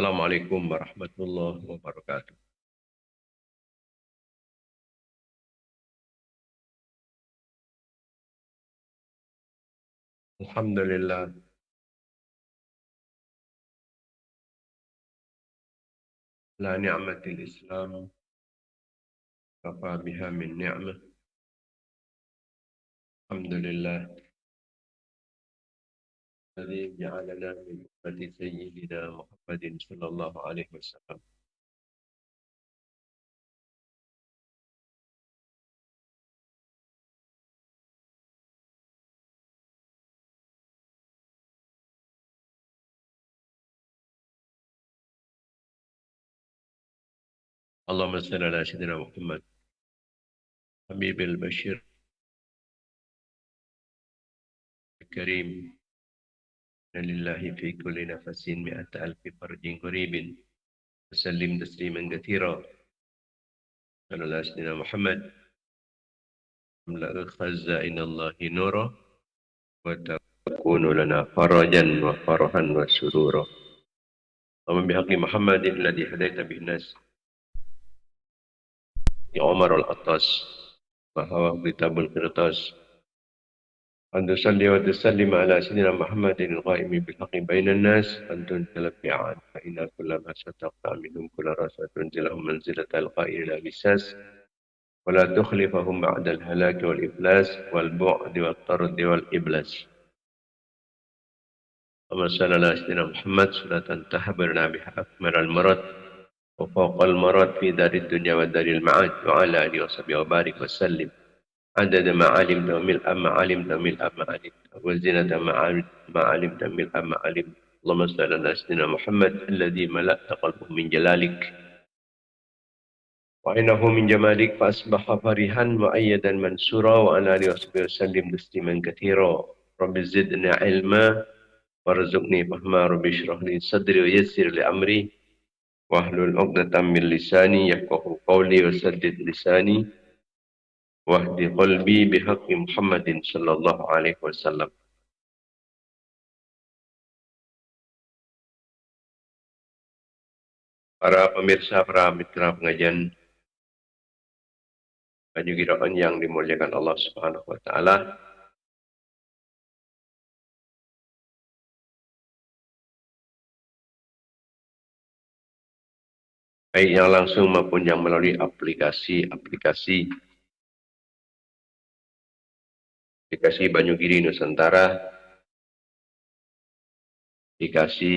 Assalamualaikum warahmatullahi wabarakatuh. Alhamdulillah, la ni'matil Islam, kafa biha min ni'mah. Alhamdulillah, alladhi ja'alana min ummati sayyidina Muhammadin sallallahu alaihi wasallam. Allahumma salli ala sayyidina Muhammad, habibil bashir karim. Lillahi fi kulli nafasin mi'ata alfi farjin qaribin. Wasallim tasliman katsira. Ala sayyidina Muhammad, amla'a khazain Allahi nura wa takunu lana farajan wa farahan wa surura. Allahumma bihaqi Muhammadin alladhi hadaita bihi nas ya Umar al-Attas bahwa kitabul qirtas an tusalli wa tusallim ala sayyidina Muhammadin al-qaimi bil haqqi bainan nas antun talafi'an fa inna kulla ma sataqta minhum kulla rasatun tilahum manzilatal qa'il la bisas wa la tukhlifahum ba'da al-halak wal iflas wal bu'd wal tard wal iblas. Allahumma salli ala sayyidina Muhammad salatan tahbarna biha akmaral marad وفوق المراد في دار الدنيا ودار المعاد وعلى آله وصحبه وبارك وسلم عدد ما علمت وملء ما علمت وملء ما علمت وزنة ما علمت وملء ما علمت. اللهم صل على سيدنا محمد الذي ملأت قلبه من جلالك وعينه من جمالك فأصبح فرحا مؤيدا منصورا وعلى آله وصحبه وسلم تسليما كثيرا. رب زدنا علما وارزقني فهما. رب اشرح لي صدري ويسر لي أمري wahlul 'uqdatam min lisani yafqahu qawli wa saddid lisani wahdi qalbi bihaqqi Muhammadin sallallahu alaihi wasallam. Para pemirsa, para mitra pengajian Baju Giraun yang dimuliakan Allah Subhanahu wa taala. Baik yang langsung maupun yang melalui aplikasi Banyugiri Nusantara, aplikasi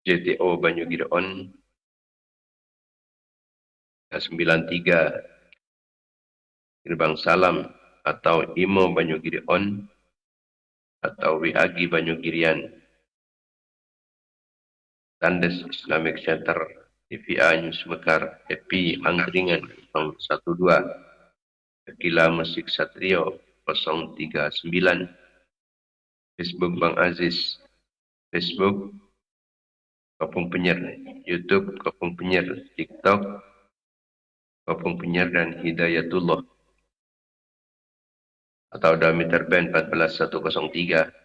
JTO Banyugiri On 93 Gerbang Salam atau IMO Banyugiri On atau WAG Banyugirian, Tandes Islamic Center, TVA News Mekar, EPI Angkringan 012, Kila Musik Satrio 039, Facebook Bang Aziz, Facebook Kopung Penyer, YouTube Kopung Penyer, TikTok Kopung Penyer dan Hidayatullah atau Damiter Band 14103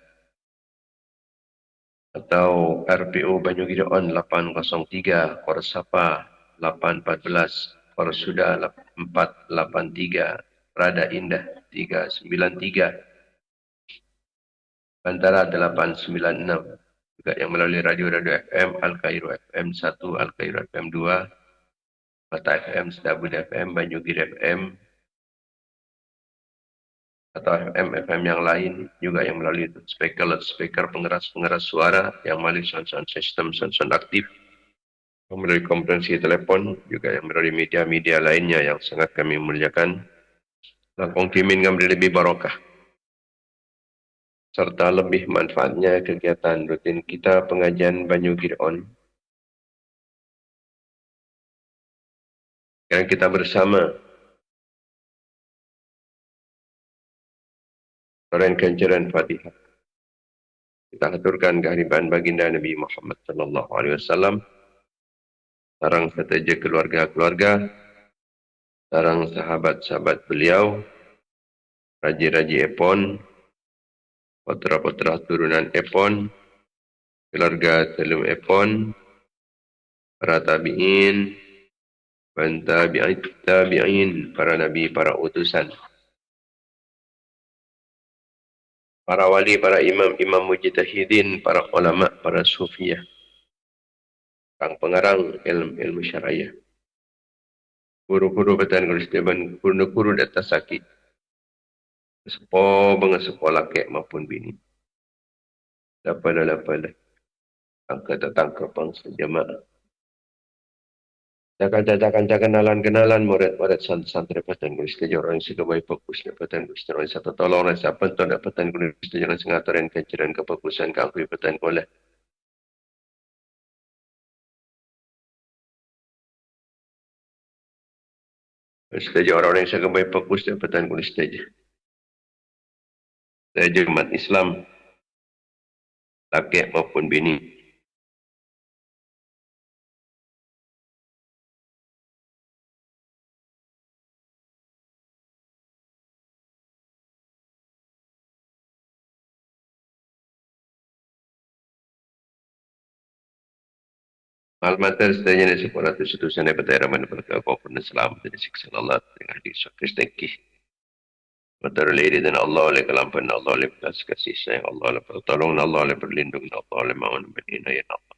atau RPO Banyugiri On 803, Korsapa 814, Korsuda 483, Rada Indah 393, Bantara 896, juga yang melalui radio-radio FM, Al-Kairo FM 1, Al-Kairo FM 2, Mata FM, Stabud FM, Banyugiri FM, atau FM yang lain, juga yang melalui speaker pengeras suara, yang melalui sound system, sound aktif, yang melalui konferensi telepon, juga yang melalui media-media lainnya yang sangat kami muliakan. Langkong timin kami lebih barokah, serta lebih manfaatnya kegiatan rutin kita pengajian Banyugiri On. Sekarang kita bersama Orang Kencaran Fatihah. Kita aturkan kehadiran baginda Nabi Muhammad sallallahu alaihi wasallam, sarang seteja keluarga-keluarga, sarang sahabat-sahabat beliau, raji-raji Epon, putra-putra turunan Epon, keluarga telum epon, para tabi'in, dan tabi'in, para nabi, para utusan, para wali, para imam mujtahidin, para ulama, para sufiyah, kang pengarang ilmu syariah, guru-guru batan gulistiban, guru-guru di atas sakit, bangga sekolah kek maupun bini. Lapan. Angka tangkap bangsa jemaah. Jangan kenalan murid santri patan gulistiban, orang yang sudah baik fokus patan gulistiban, satu tolong dan siapa tu dapatan gulistiban sengataran kajian kefokusan kangkui patan kuala. Gulistiban orang yang sudah baik fokus dapatan gulistiban. Saya jemaat Islam, laki maupun bini. Malmatan setanya ni sekolah tu setusan daripada Raman berkata apapun Islam dari siksa Allah dengan hadis Kristenki. Betul liri dan Allah oleh kelampan Allah oleh belas kasih sayang Allah oleh pertolongan Allah oleh perlindungan Allah oleh ma'un bin inayat Allah.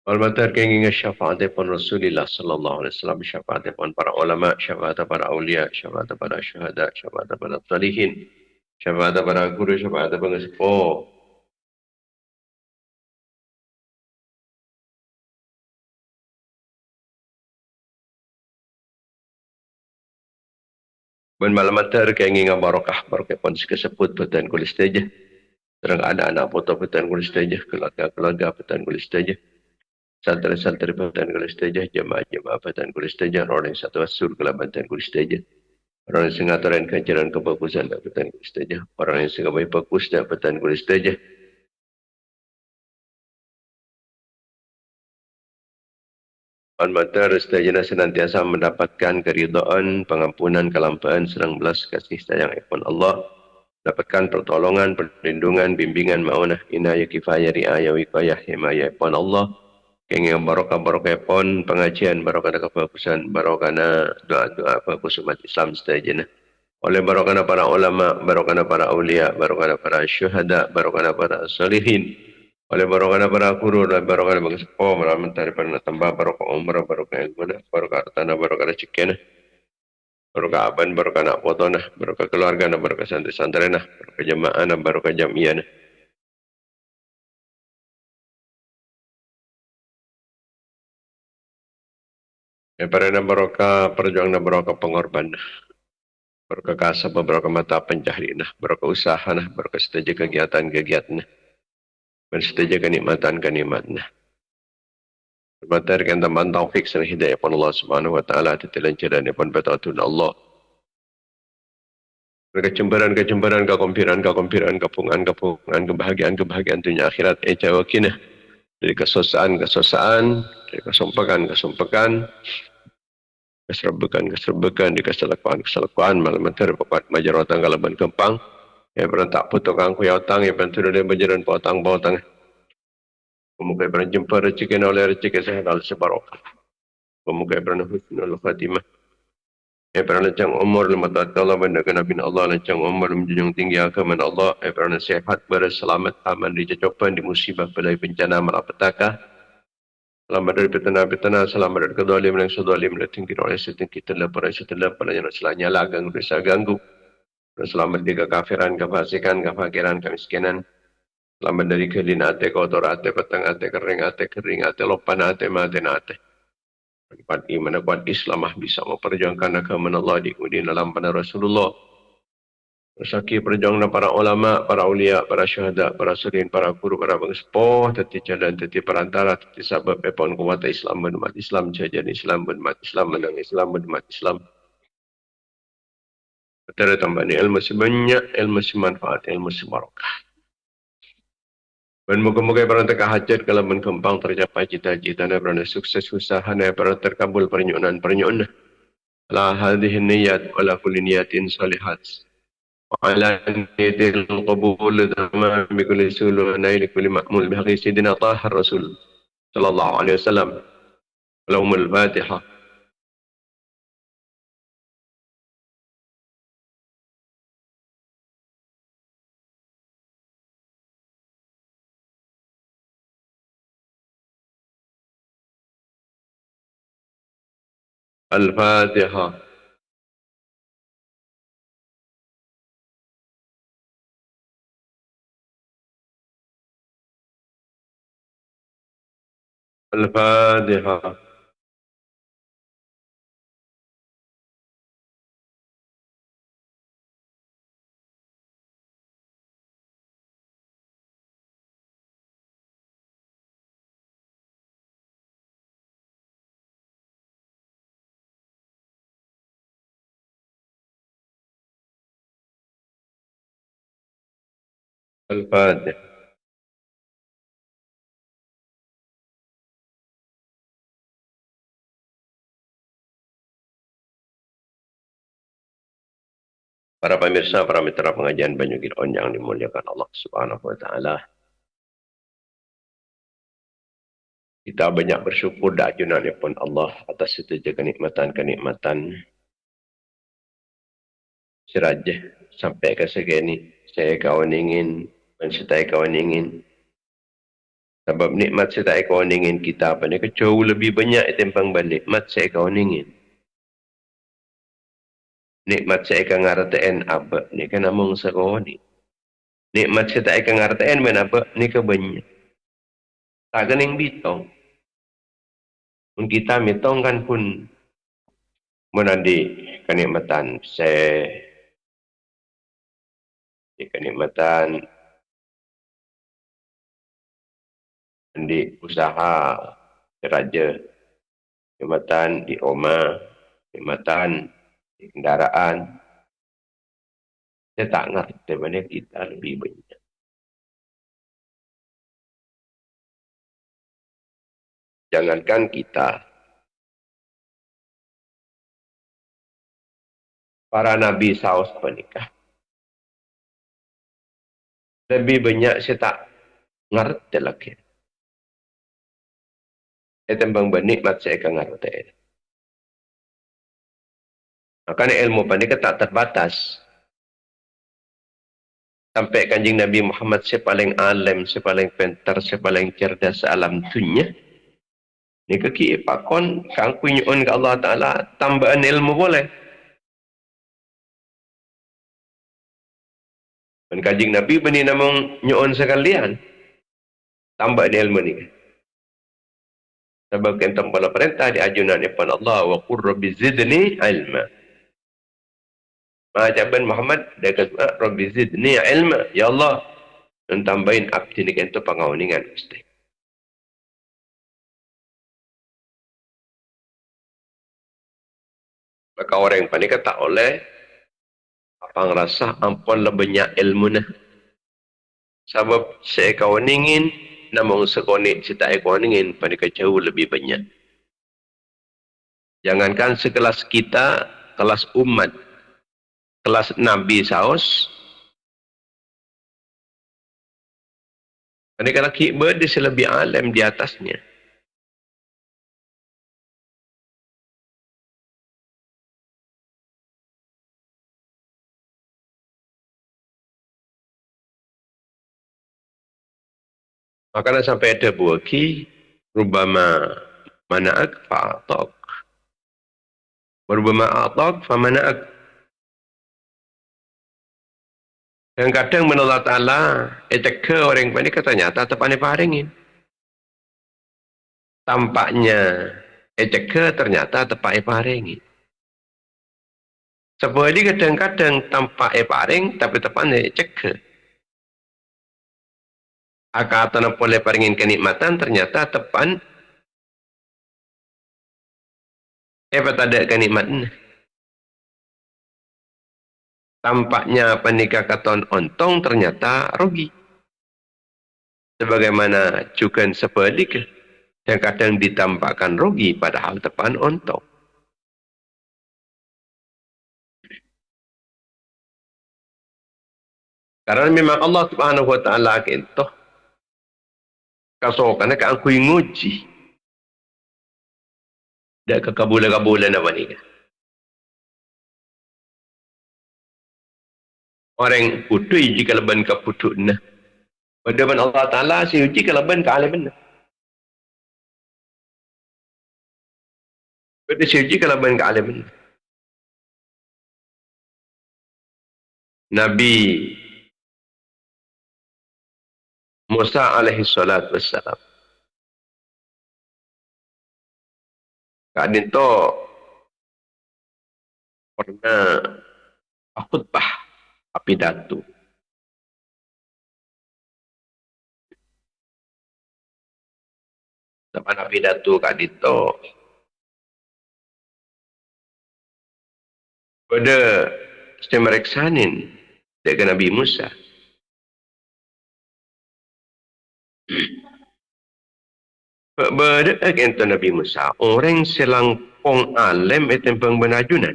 Malmatan keinginan syafaat pun Rasulullah sallallahu alaihi wasallam, syafaat pun para ulama, syafaat para awliya, syafaat para syuhada, syafaat para salihin, syafaat para guru, syafaat para sepuh. Ben malmatan keinginan barakah pun sekesebut betan kulis saja. Terang anak-anak foto petan kulis saja, keluarga petan kulis saja. Santri-santri petan kulis saja, jemaah petan kulis saja, orang yang satu asur kelabatan kulis saja. Orang yang sengataran kajian kebagusan petan kulis saja. Orang yang sengabai bagus petan kulis saja. Al-Matar setajana senantiasa mendapatkan keridhaan, pengampunan, kelampaan, serang belas kasih sayang ikon Allah. Dapatkan pertolongan, perlindungan, bimbingan, ma'unah, inayah, kifayah, riayah, wikayah, himayah ikon Allah. Kenging barokah ikon, pengajian, barokah kebagusan, barokah doa-doa bagus umat Islam setajana. Oleh barokah para ulama, barokah para awliya, barokah para syuhada, barokah para salihin. Oleh barokah para guru dan barokah bagi sepuh meramen daripada tambah barokah umrah, barokah ilmu, barokah tanah, barokah rezeki, barokah aban, barokah nak foto, barokah keluarga, barokah santri-santri, barokah jemaah, barokah jamiah. Daripada barokah perjuangan, barokah pengorban, barokah kasab, barokah mata pencahari, barokah usaha, barokah setiap kegiatan, dan setiap kenikmatan. Berbatar tambahan taufik dan hidayah pun Allah Subhanahu wa taala tetilancaran pun betatun Allah. Kecemburan, kekompiran, kepungan, kebahagiaan dunia akhirat wakinah. Dari kesosaan, dari kesompakan, keserbekan, di keselakuan, malam menteri papat majaratan kalaban kempang. Yang pernah tak putuk angku yautang, yang pernah tidak berjalan potang. Pemuka pernah jumpa rezeki oleh rezeki sehat al sebarokah. Pemuka pernah husnul khatimah. Yang pernah lancang umur lima tahun Allah benda kena bin Allah lancang umur menjunjung tinggi agama Allah. Yang pernah sehat berselamat aman di cacopan di musibah belai bencana malapetaka. Selamat dari petana, selamat dari kedolim yang sedolim dan tinggi oleh setinggi telah yang selanya lagang bisa ganggu. Selamat dari kekafiran, kefasikan, kefakiran, kemiskinan. Selamat dari kelin ate, kotor ate, petang ate, kering ate, lopan ate, mati ate. Kuat iman, kuat Islamah bisa memperjuangkan agama Allah di dalam pada Rasulullah. Saki perjuangan para ulama, para awliya, para syuhada, para salihin, para guru, para bangsa, teti jalan, teti perantara, teti sabab epon kuat Islam, benumat Islam, jajan Islam, benumat Islam, menang Islam, benumat Islam. Betul tambah ni ilmu sebanyak, ilmu semanfaat, ilmu sebarakah. Dan moga-moga para terkahajat kalau menkembang tercapai cita-cita dan berada sukses usaha dan para terkabul pernyonan. ala hadhihi niyyat wa ala kulli niyatin salihat wa ala niyatil qabul tamam bi kulli sulul wa nail kulli ma'mul bi haqqi sayyidina tahir rasul sallallahu alaihi wasallam. Lahumul Fatihah. Al-Fatihah. Al-Fatihah. Al-Fatihah. Para pemirsa, para mitra pengajian Banyu Giron yang dimuliakan Allah Subhanahu wa taala. Kita banyak bersyukur dan ajunan pun Allah atas setiap kenikmatan-kenikmatan siraja sampai ke segini. Saya kawan ingin, mencintai kawan ingin. Sebab nikmat saya kawan ingin kita apa ni jauh lebih banyak timbang nikmat saya kawan ingin. Nikmat saya akan ngartain apa ni kan among sekawani. Nikmat saya akan ngartain ben apa ni kebanyak. Tak kening bitong. Mun kita mitong kan pun menandi kenikmatan saya di kenikmatan di usaha raja, kenikmatan di rumah, kenikmatan di kendaraan. Saya tak ngerti mana kita lebih banyak. Jangankan kita, para nabi saus penikah. Lebih banyak saya tak ngerti lagi. Saya tembang bernikmat saya akan ngerti. Makanya ilmu penikah tak terbatas. Sampai kanjing Nabi Muhammad saya paling alim, saya paling pintar, saya paling cerdas alam dunia. Ni kaki pakon kang punyun ke Allah Ta'ala tambahan ilmu boleh. Dan kanjing Nabi bani namang nyuon sekalian. Tambahan ilmu ni. Sebab kentang pala perintah di ajunan ipan Allah wa qur rabbi zidni ilma. Mahajaban Muhammad dia kata rabbi zidni ilma. Ya Allah, dan tambahin abdi ni kento pangauningan Gusti. Maka orang yang panik tak oleh apa ngerasa ampun lebihnya ilmu nah. Sebab saya kawan ingin namun sekonik cita kawan ingin panik jauh lebih banyak. Jangankan sekelas kita, kelas umat, kelas Nabi saus. Panik laki berdis lebih alim di atasnya. Makanya sampai ada buaki, rubama mana'ak fa'atak. Rubama a'atak fa'mana'ak. Dan kadang menolak Allah, ke orang ini katanya, tak paringin. Tampaknya, ke ternyata tepat paringin. Sebab ini kadang-kadang tampak paring, tapi tepatnya ke. Akatan boleh paringin kenikmatan, ternyata tepan tak ada kenikmatan. Tampaknya penikah katon ontong, ternyata rugi. Sebagaimana juga sebaliknya, yang kadang ditampakkan rugi, padahal tepan ontong. Karena memang Allah Subhanahu wa taala itu kasokan ka ang kuy nguji. Da ka kabula-kabula na wani. Orang putu jika leban ka putu na. Padaman Allah Taala si uji ka leban ka aliman na. Pada si uji ka leban ka aliman na. Nabi Musa alaihi salatu wassalam. Kadin to pernah khutbah pidato. Sama na pidato kadin to pada semereksanin dengan Nabi Musa. Pada ento Nabi Musa, orang selangkong alim itu pengbenajunan.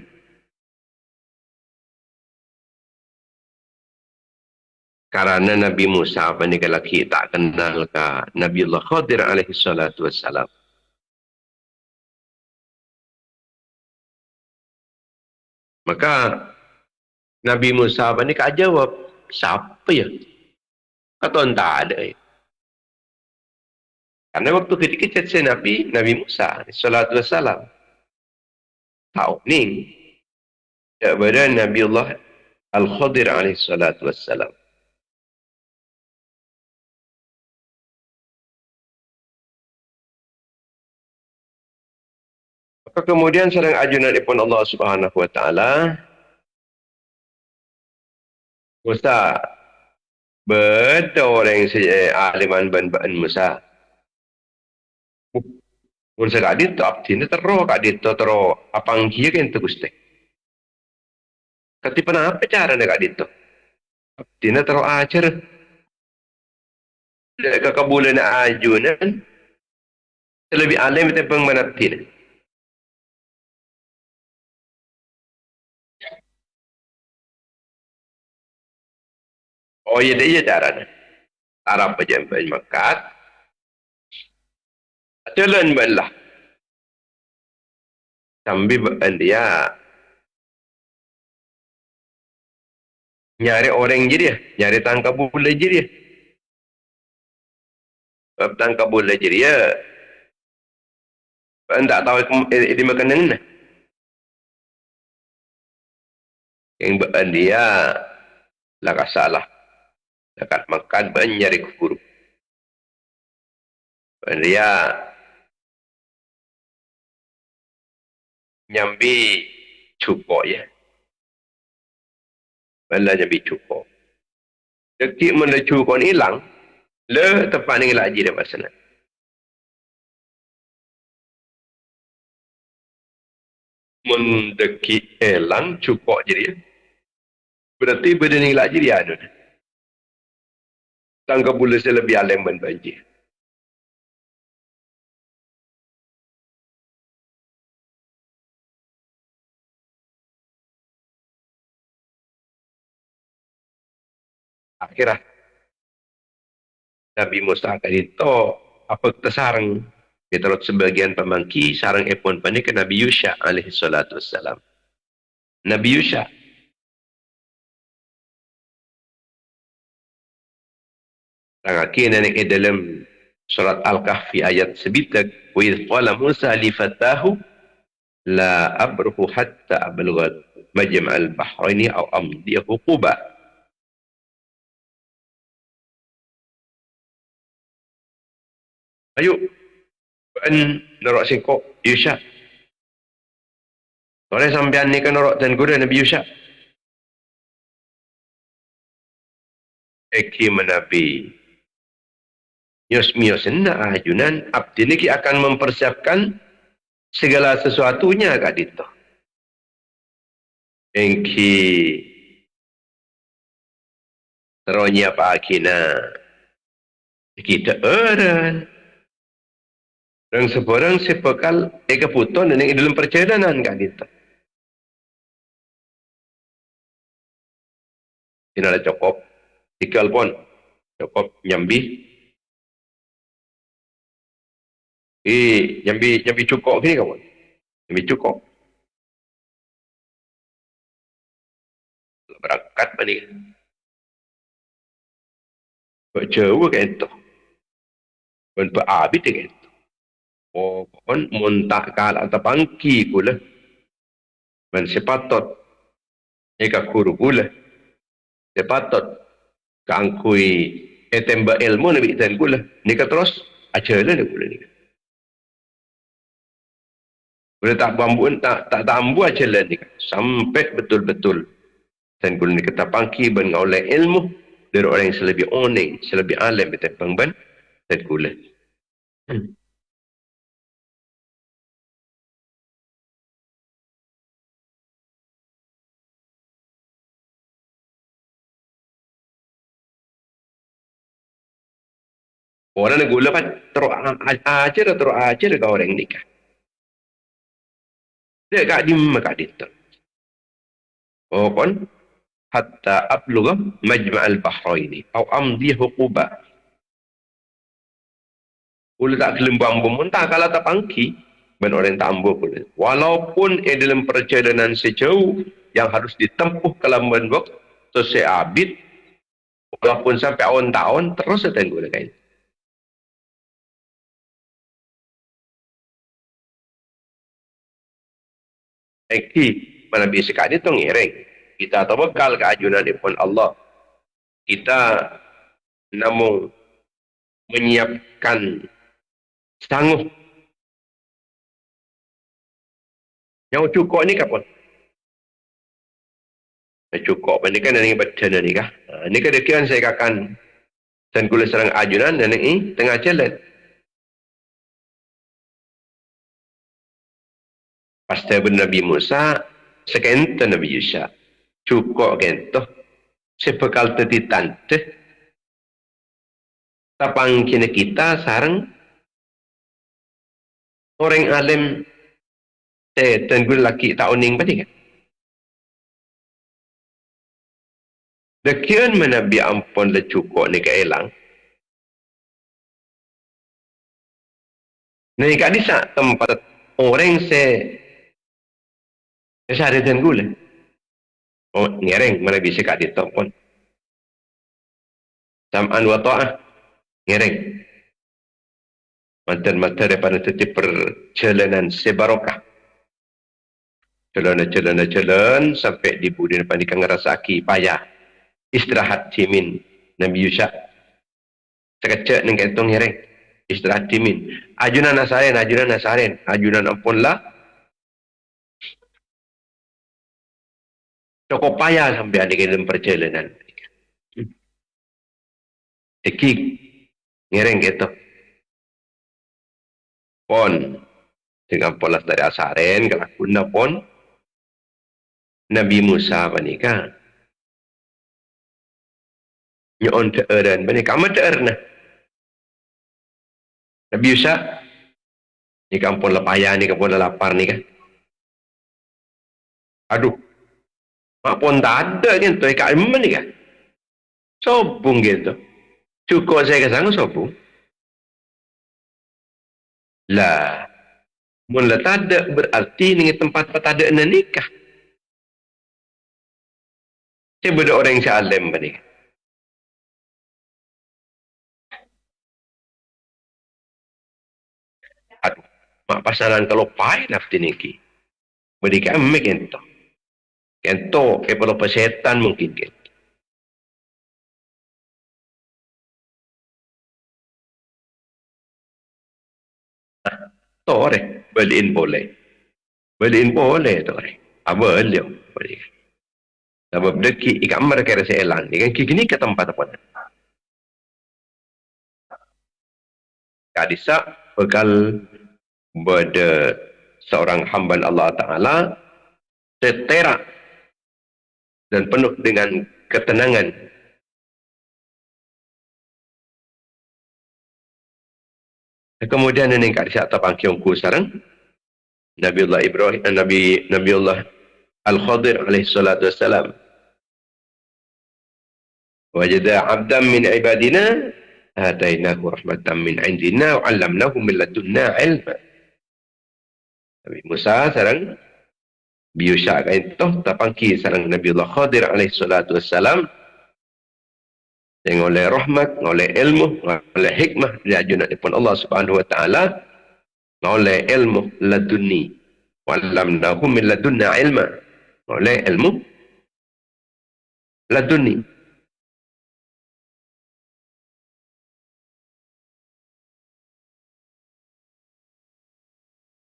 Karena Nabi Musa panikalaki tak kenal ka Nabi Allah Khadir alaihi salatu wassalam. Maka Nabi Musa panika jawab, siapa ya? Atau entah ada ya. Karena waktu ketika chat Nabi Musa sallallahu alaihi wasallam tahu ning kepada Nabi Allah Al-Khadir alaihi salatu wassalam. Maka kemudian sedang ajunan ipun Allah Subhanahu wa taala Musa betul orang aliman ban Musa. Mun sa kadito abdina tero kadito tero apang hiya ken to Gusti. Kati apa cara na kadito? Abdina tero ajar. Lega kabulan na ajunan. Lebih alim itu pang manaptin. Oh iya dia cara na. Arab pajampan makat. Jalan balah. Sambil dia nyari orang je dia. Nyari tangkap bola je dia. Tangkap bola je dia. Tak tahu di makanan. Yang dia lah salah. Dekat makan nyari kufur. Dia nyambi cukup ya. Bala nyambi cukup. Dekik mana cukup ni hilang, le tempat ni lagi dah pasal. Mendekik hilang cukup jadi. Berarti benda ni lagi dia ada. Tangkap bola saya lebih alim banjir. Akhirnya Nabi Musa itu apa kita sarang kita sebagian pemangki sarang epon panik ke Nabi Yusha alaihi salatu wassalam. Nabi Yusha Rangaki nenek dalam surat Al-Kahfi ayat sebitak wa idh qala Musa li fatahu la abruhu hatta ablugha majma'al bahraini aw amdiya huquba. Ayo ban norok singkok Yusha. Oleh sampean ni kan norok dan kuda Nabi Yusha. Eki menabi Mios na ajunan abdi ini akan mempersiapkan segala sesuatunya kak dito. Engki teronya apa akina kita orang dan seorang sepekal eka puton dan yang dalam perjalanan kak dito. Tidak cukup Ikal pun cukup nyambi. Nyambi cukup ni kawan. Nyambi cukup. Berangkat bani. Jauh kan tu. Ben abit kan tu. Oh, kon muntak kal atau pangki kula. Ben sepatot. Eka kuru kula. Sepatot. Kangkui etemba ilmu nabi tan kula. Nika terus ajalah ni kula ni. Kula tak bambu tak tambu ajalah ni. Sampai betul-betul. Dan kula ni kata pangki ben oleh ilmu dari orang yang selebih oning, selebih alim betapang ben dan kula. Orang nak gula kan terus ajar ke orang nikah. Dia kat di mak di tu. Oh kon hatta ablugha majma' al-bahraini atau amdi huquba. Kula tak kelembang memuntah kalau tak pangki ben orang tak ambo kula. Walaupun dalam perjalanan sejauh yang harus ditempuh kelamban waktu seabid walaupun sampai tahun terus datang kula kain. Eki mana bisa kali tu ngereng. Kita tawakal ke ajunan pun Allah. Kita namun menyiapkan sanggup. Yang cukup ni kapan? Cukup ni kan ni baca ni kah? Ni kedekian saya akan dan kula serang ajunan dan ini tengah jalan. Pasti ben Nabi Musa sekenten Nabi Yusha. Cukup kentoh. Sebekal tadi tante. Tapang kini kita sarang orang alim dan gue laki tak uning padi kan. Dekian menabi ampun le cukup ni keelang. Ni kat disa tempat orang ada dan gue le. Oh ngereng mana bisa kat di pun. Sam'an wa ta'ah ngereng. Mata daripada tetap perjalanan sebarokah. Jalan sampai di budi depan di Kangarasaki payah. Istirahat timin Nabi Yusha. Sekecek ni kentong ngereng. Istirahat timin. Ajunan Nasarin. Ajunan ampunlah. Cukup payah sampai ada dalam perjalanan. Eki ngereng gitu. Pon dengan polas dari Asaren kalau guna pon Nabi Musa panika nyon teeran panika amat teerna Nabi Musa ni kampung lapaya ni kampung lapar ni kan aduh mak pun tak ada kan tu ikat iman ni kan sobung gitu cukup saya kesana sobung lah mun la tak ada berarti ni tempat tak ada nikah. Saya beda orang yang salim ni. Aduh, mak pasaran kalau pai nafti niki. Mereka emek ento. Ento kepada pesetan mungkin kan. Tore, beliin boleh. Beliin boleh tore. Apa beliau? Boleh. Sebab deki ikan mereka rasa elang. Ikan kini ke tempat apa? Kadisa bekal pada seorang hamba Allah Ta'ala setera dan penuh dengan ketenangan. Kemudian ini kadisa tapang kiongku sarang Nabiullah Ibrahim, Nabiullah Al-Khadir alaihi salatu wassalam Wajada 'abdan min ibadina atainahu rahmatan min 'indina wa 'allamnahu min ladunna 'ilma. Nabi Musa sareng biusya kain toh tapangki sareng Nabi Allah Khadir alaihi salatu wassalam yang oleh rahmat, oleh ilmu, oleh hikmah diajunanipun Allah Subhanahu wa taala, oleh ilmu ladunni wa 'allamnahu min ladunna 'ilma. Oleh ilmu ladunni.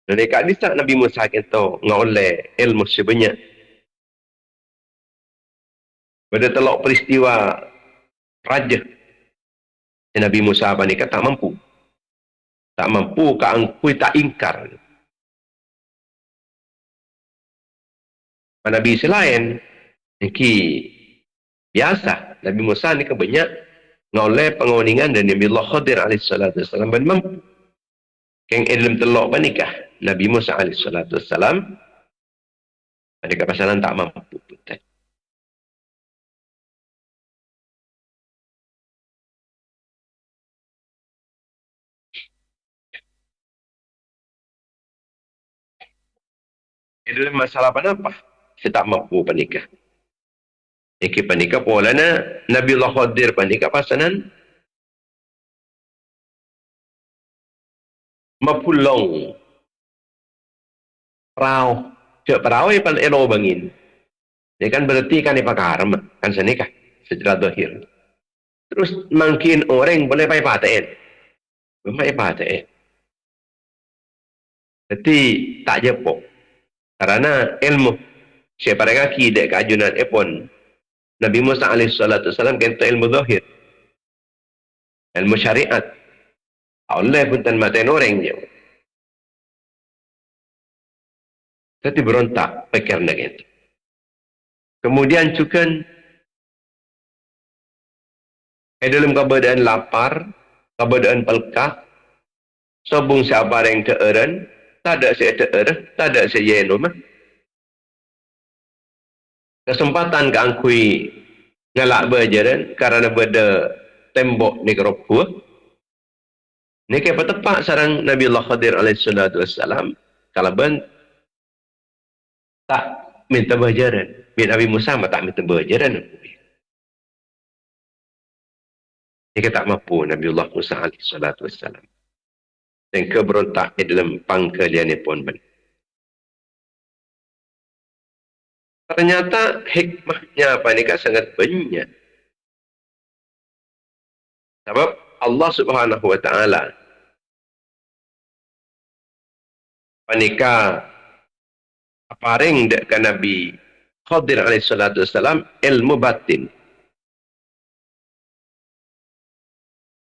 Dan dekat ni tak Nabi Musa kata ngoleh ilmu sebanyak. Pada telok peristiwa raja Nabi Musa apa ni kata tak mampu. Tak mampu ke angkui tak ingkar. Nabi selain ki biasa Nabi Musa ni kebanyak ngoleh pengoningan dan Nabi Allah Khadir alaihi salatu wassalam ben mampu. Keng dalam telok panikah Nabi Musa alaihi salatu wassalam ada kepasalan tak mampu putai. Dalam masalah apa? Saya tak mampu panikah. Iki panikah polana Nabi Allah Khadir panikah pasanan mapulong perahu. Cek perahu yang elo bangin. Dia kan berarti kan ipakaram kan senikah secara dohir. Terus makin orang boleh pai paten. Memang paten. Jadi tak jepok. Karena ilmu siapa kaki dek keajunan epon Nabi Musa alaihi salatu wasallam kenta ilmu zahir. Ilmu syariat. Allah pun tan maten orang je. Tapi berontak pikir nak itu. Kemudian juga dalam keadaan lapar, keadaan pelkah, sobung siapa yang teeren, tak ada saya teeren, tak ada saya yenum. Kesempatan keangkui ngelak berjalan karena beda tembok ni keropua. Ni kaya tepat sarang Nabi Allah Khadir alaihi salatu wassalam kalau ben tak minta berjalan. Nabi Musa tak minta berjalan. Dia tak mampu Nabi Allah Musa alaihi salatu wassalam. Dan keberontak di dalam pangkalian pun ben. Ternyata hikmahnya apa ni kan sangat banyak. Sebab Allah Subhanahu wa taala panika aparing dekat Nabi Khadir alaihi salatu wassalam ilmu batin.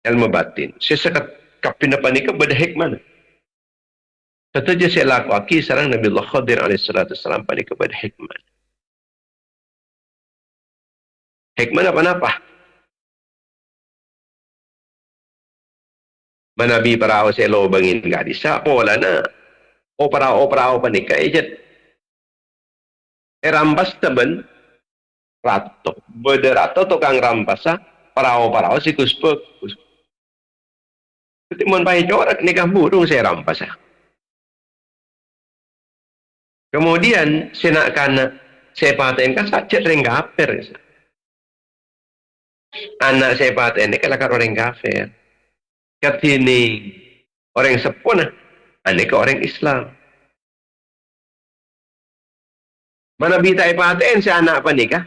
Ilmu batin. Sesakat kapina panika beda hikmah. Satu je saya laku aki sarang Nabi Allah Khadir alaihi salatu wassalam panika beda hikmah. Hikmah apa-apa? Manabi para selo bangin gadisa pola na opera panika ejet rampas teben rato berderato tukang rampasa para si kuspek ketimun pai corak nikah burung saya rampasa kemudian senakkan saya paten kan sajat ring kafir anak saya paten ini kalakar orang kafir katini orang sepuna aneka orang Islam mana bita ipaten si anak panikah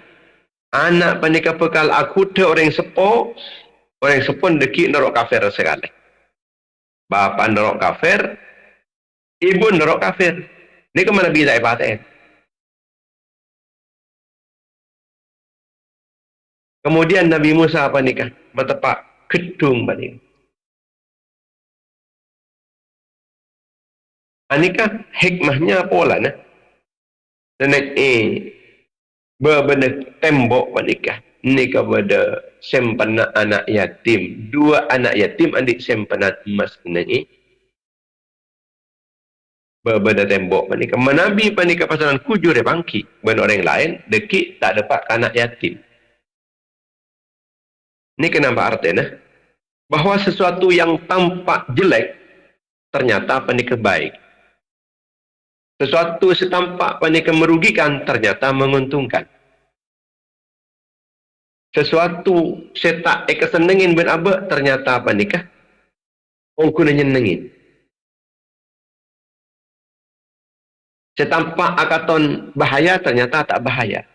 anak panikah bekal aku de orang sepun deki nerok kafir sekali bapak nerok kafir ibu nerok kafir ini kemana bita ipaten kemudian Nabi Musa panikah bertepak gedung panikah anikah hikmahnya pola nah nenek bebenek tembok panikah nikah pada sempena anak yatim dua anak yatim adik sempena emas ini bebenek tembok panikah menabi panikah pasangan kujur bangki ben orang lain deki tak dapat anak yatim Ini kenapa artinya? Bahwa sesuatu yang tampak jelek, ternyata apa nih kebaik. Sesuatu setampak apa nih merugikan, ternyata menguntungkan. Sesuatu setak kesenengin ben abe, ternyata apa nikah? Ongku nyenengin. Setampak akaton bahaya, ternyata tak bahaya.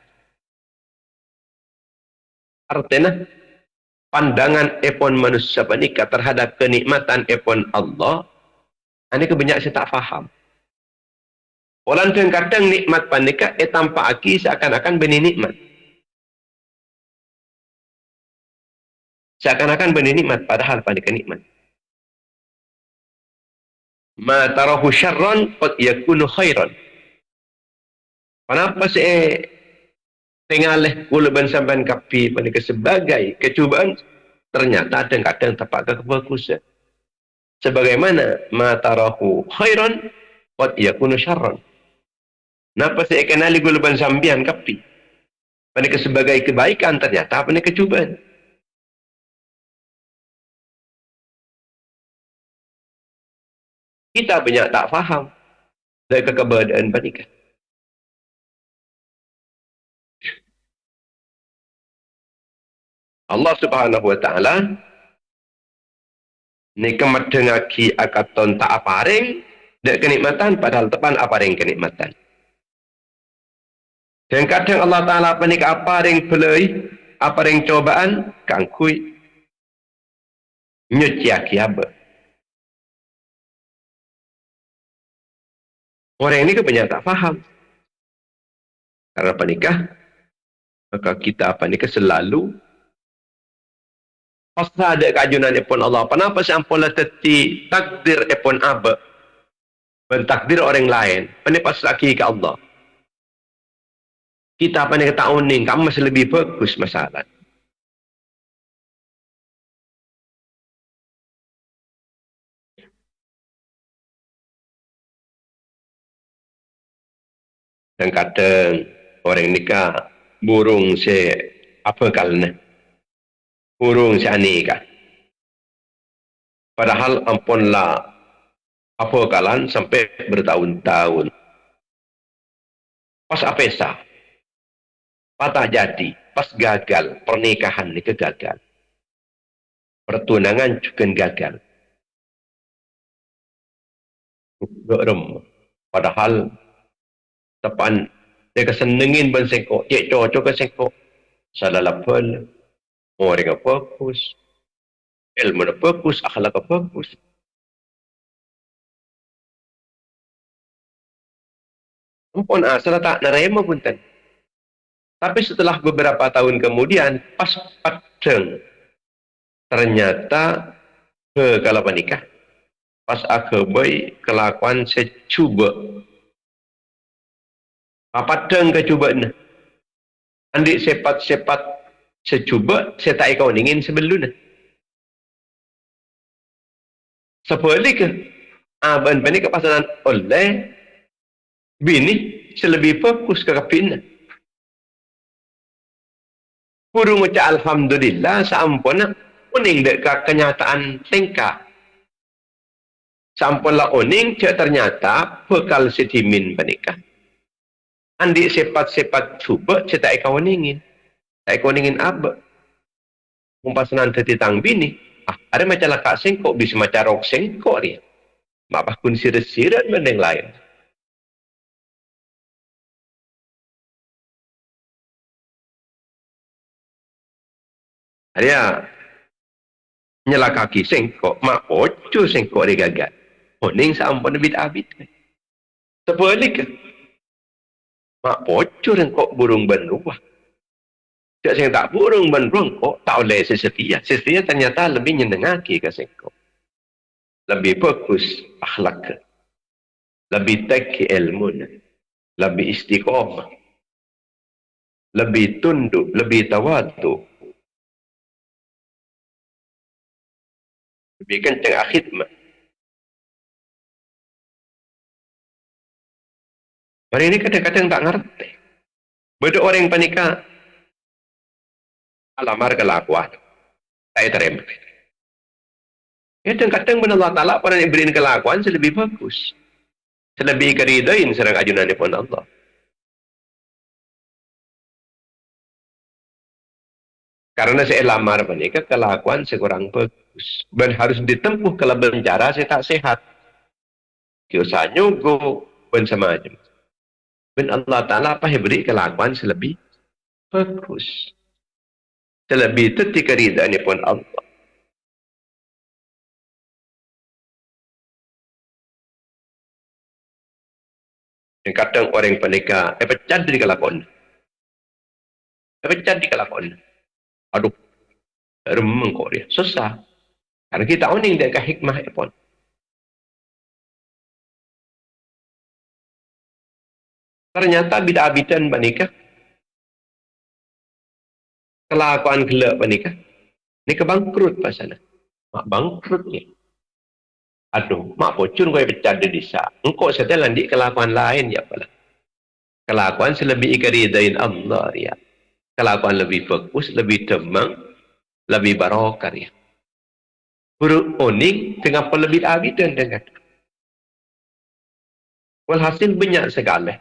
Artinya, pandangan epon manusia panika terhadap kenikmatan epon Allah, ini kebanyak saya tak faham. Walau kadang nikmat panika tampak aki seakan-akan benih nikmat. Seakan-akan benih nikmat, padahal panika nikmat. Ma tarahu syarran qad yakunu khairan. Kenapa saya tengaleh kulaban sampan kapi panika sebagai kecubaan, ternyata kadang-kadang tepat kebagusan. Sebagaimana ma tarahu khairan qad yakunu syarran. Napa saya kenali gulaban sambian kapi panika sebagai kebaikan, ternyata panika kecubaan. Kita banyak tak faham dari keberadaan panika. Allah Subhanahu wa taala ni kemadengaki akaton tak aparing dek kenikmatan, padahal tepan aparing kenikmatan. Dan kadang Allah taala panik aparing belai, aparing cobaan kangkui nyuciaki apa. Orang ini kebanyakan tak faham. Karena panikah, maka kita panikah selalu pasal ada kajunan epon Allah. Kenapa sampun lah teti takdir epon apa? Bentakdir orang lain. Panik pas lagi ke Allah. Kita panik tak uning, kamu masih lebih bagus masalah. Dan kadang orang nikah burung se apa kalnya? Burung se anika. Padahal ampunlah apa kalan sampai bertahun-tahun. Pas apesa, patah jadi, pas gagal pernikahan ini gagal. Pertunangan juga gagal. Gerem. Padahal tepan dia kesenengin ben sengkok, cek cocok ke sengkok. Salah lapel, orang fokus, ilmu fokus, akhlak fokus. Ampun asal tak nerima punten. Tapi setelah beberapa tahun kemudian, pas padeng, ternyata ke kalau menikah, pas agabai kelakuan secuba. Apa deng kecubaan? Andi sepat-sepat secuba, saya tak ikau ingin sebelumnya. Sebaliknya, aban bani kepasaran oleh bini selebih fokus ke kepina. Burung ucap alhamdulillah sampuna uning dek kenyataan tingkah. Sampunlah uning cek ternyata bekal sedimin panikah. Andi sepat-sepat cuba cek tak ikau ingin. Tak ikau ingin apa? Mumpasanan tetitang bini. Ada macam lakak sengkok bisa macam rok sengkok dia. Mapah kun sirat-sirat benda yang lain. Dia nyelakaki sengkok, mak ocu sengkok dia gagal. Oning sampun bid-abid. Sebalik mak ocu sengkok burung beruah. Tidak sing tak burung beruang kok tak oleh sesetia. Sesetia ternyata lebih nyenengaki ke sengkok. Lebih bagus akhlak. Lebih tek ilmu. Lebih istiqomah. Lebih tunduk, lebih tawadu. Lebih kencang khidmat. Hari ini kadang-kadang tak ngerti. Beda orang panika alamar kelakuan. Tak terima. Kadang-kadang pun Allah Ta'ala pada berikan kelakuan selebih bagus. Selebih keridain serang ajunan pun Allah. Karena saya lamar menikah kelakuan sekurang bagus. Dan harus ditempuh kalau cara saya tak sehat. Kiosa nyugo ben semacam. Ben Allah Ta'ala apa yang beri kelakuan selebih bagus. Selebih itu dikeridaan pun Allah. Yang kadang orang penikah, pecat di kelakuan. Pecat di kelakuan. Aduh, remeng kok dia. Susah. Karena kita uning dengan hikmah pun. Ternyata bida-bidan menikah. Kelakuan gelap menikah. Ini kebangkrut pasana. Mak bangkrut ni. Aduh, mak pocun kau pecat di desa. Engkau setelah di kelakuan lain ya pala. Kelakuan selebih ikaridain Allah ya. Kelakuan lebih fokus, lebih temang, lebih barokah ya. Huruf uning dengan pelebih abidan dengan. Walhasil banyak segala.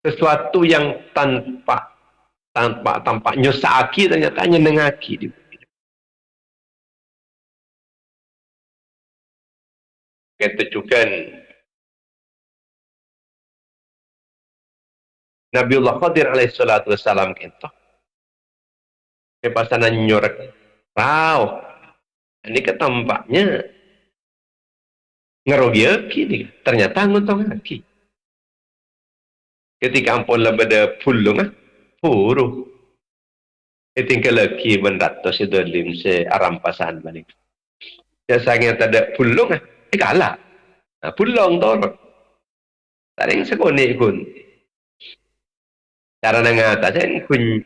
Sesuatu yang tanpa nyusaki ternyata nyenengaki. Kita juga Nabiullah Khadir alaihissalatu wassalam kita. Kepasanan nyorek. Wow. Ini ke tampaknya ngerogiaki nih. Ternyata nguntong aki. Ketika ampun lebeda pulung puru. Ketika lagi mendato si dolim si arampasan balik. Biasanya tak pulung kalah. Nah, pulung torok. Taring sekoni kun. Cara nangatasan kun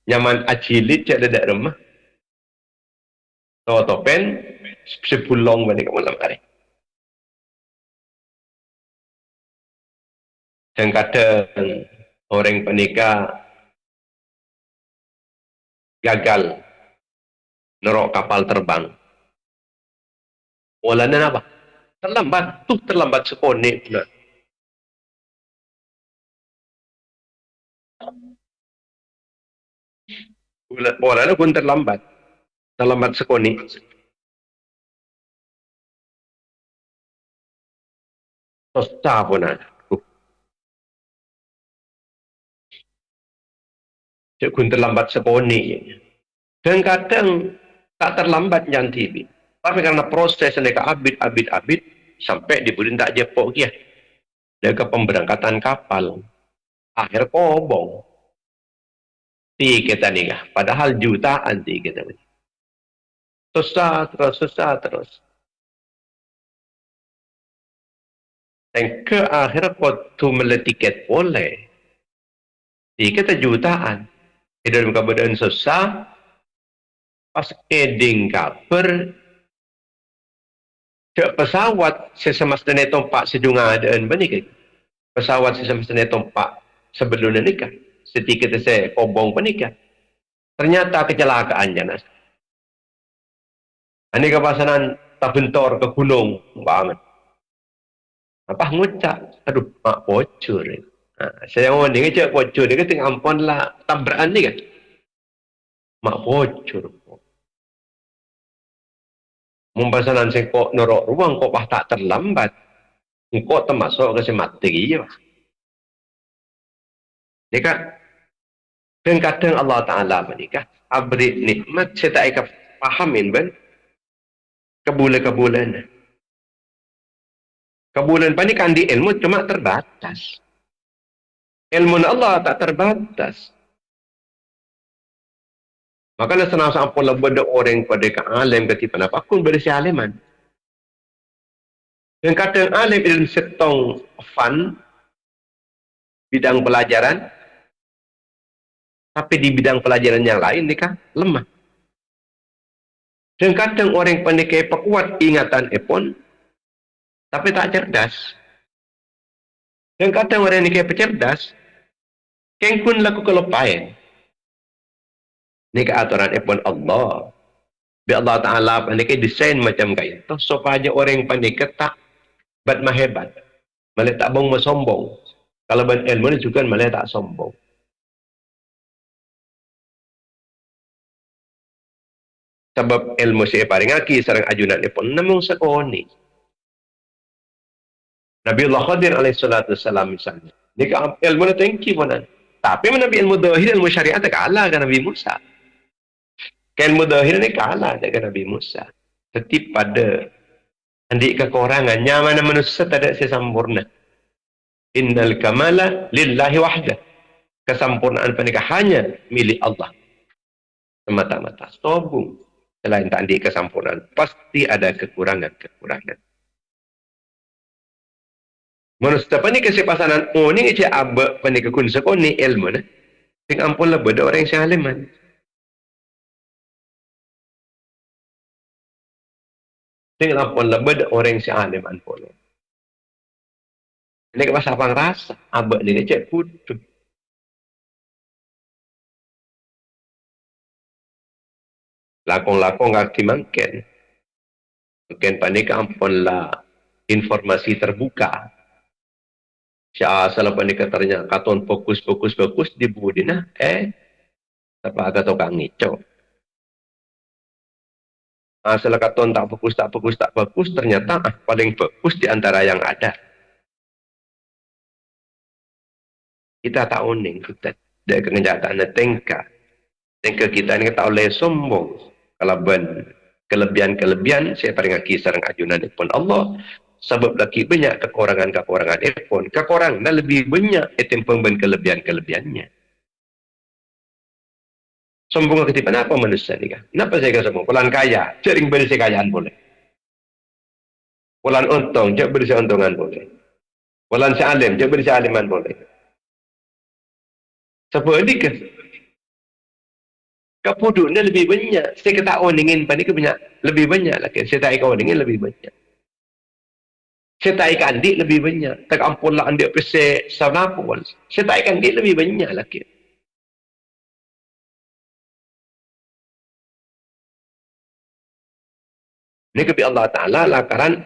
nyaman acilit cak dadak rumah. Topen sepulong balik malam hari. Dan kadang orang penikah gagal nerok kapal terbang. Walana apa? Terlambat sekone pula. Walana pun terlambat sekone. Susah pun ada. Kun terlambat sekone. Dan kadang tak terlambat yang TV. Tapi karena proses mereka abid sampai diberi tak jepok dia. Dari pemberangkatan kapal. Akhir kobong. Kita nikah. Padahal jutaan kita nikah. Susah terus. Dan ke akhir waktu beli tiket boleh. Kita jutaan. Dalam keadaan susah. Pas eding kaper. Pesawat sesemestinya tompak sejunga adaan benih. Pesawat sesemestinya tompak sebelum nikah. Setika saya kobong penikah. Ternyata kecelakaan janas. Ini kepasanan tak bentor ke gunung banget. Apa ngucap? Aduh, mak bocor. Saya mau dengar cak bocor. Dia kata ampun lah tabrakan ni kan. Mak bocor. Mumpasanan saya kok norok ruang kok bah tak terlambat. Kok termasuk ke semati ya. Dia kan dan kadang Allah Ta'ala menikah abri nikmat saya tak ikat pahamin ben kebulan panikan di ilmu cuma terbatas ilmu Allah tak terbatas makanya senang sampun lebih ada orang pada ke alim ketipan apapun berisi aliman dan kadang alim ilmu setong fun bidang pelajaran tapi di bidang pelajaran yang lain nikah lemah. Dan kadang orang pendikai pekuat ingatan pun tapi tak cerdas. Dan kadang orang nikah pecerdas Keng pun laku kelopain. Ini keaturan pun Allah. Bi Allah Ta'ala pandai desain macam kayak itu. Supaya orang pandai ketak. Bat mahebat. Malah tak bong sombong. Kalau ban ilmu ni juga malah tak sombong. Sebab ilmu saya paling aki sarang ajunan ni pun namung sekoni. Nabiullah Khadir alaihi salatu wassalam misalnya. Dia ilmu na tinggi pun. Tapi Nabi ilmu dahir, ilmu syariat tak kalah dengan Nabi Musa. Kan ilmu dahir ni kalah dengan Nabi Musa. Tetapi pada andi kekurangan, nyaman manusia tak ada sempurna. Innal kamala lillahi wahdah. Kesempurnaan pernikahan hanya milik Allah. Semata-mata. Sobung. Selain tadi kesempurnaan, pasti ada kekurangan-kekurangan. Manusia panik kasi pasanan ni ichi abba panik kun sekoni ilmu na. Ting ampun lah beda orang yang aliman. Ting ampun lah beda orang yang aliman pun. Ini ke pasal pang rasa abba ni cek putu. Lakong-lakong kaki mangken. Mungkin panik ampun lah informasi terbuka. Siya salah panik katanya katon fokus di budi na apa agak tokang ngico. Salah katon tak fokus ternyata paling fokus di antara yang ada. Kita tahu nih kita dari kenyataan tengka kita ini tak oleh sombong kalau kelebihan saya paling aki sarang ajunan pun Allah sebab lagi banyak kekurangan pun kekurangan lebih banyak itu pemben kelebihannya. Sombong ketipan apa manusia ni kan? Kenapa saya sombong? Pulan kaya, sering beri kekayaan boleh. Pulan untung, jangan beri untungan boleh. Pulan sealim, jangan beri sealiman boleh. Sebab ini kan? Kapuduknya lebih banyak. Saya kata ingin panik banyak, lebih banyak lagi. Saya tak ingin lebih banyak. Saya tak ikan dik lebih banyak. Tak ampun lah anda pesek sama pun. Saya tak ikan dik lebih banyak lagi. Ini kepada Allah Ta'ala lakaran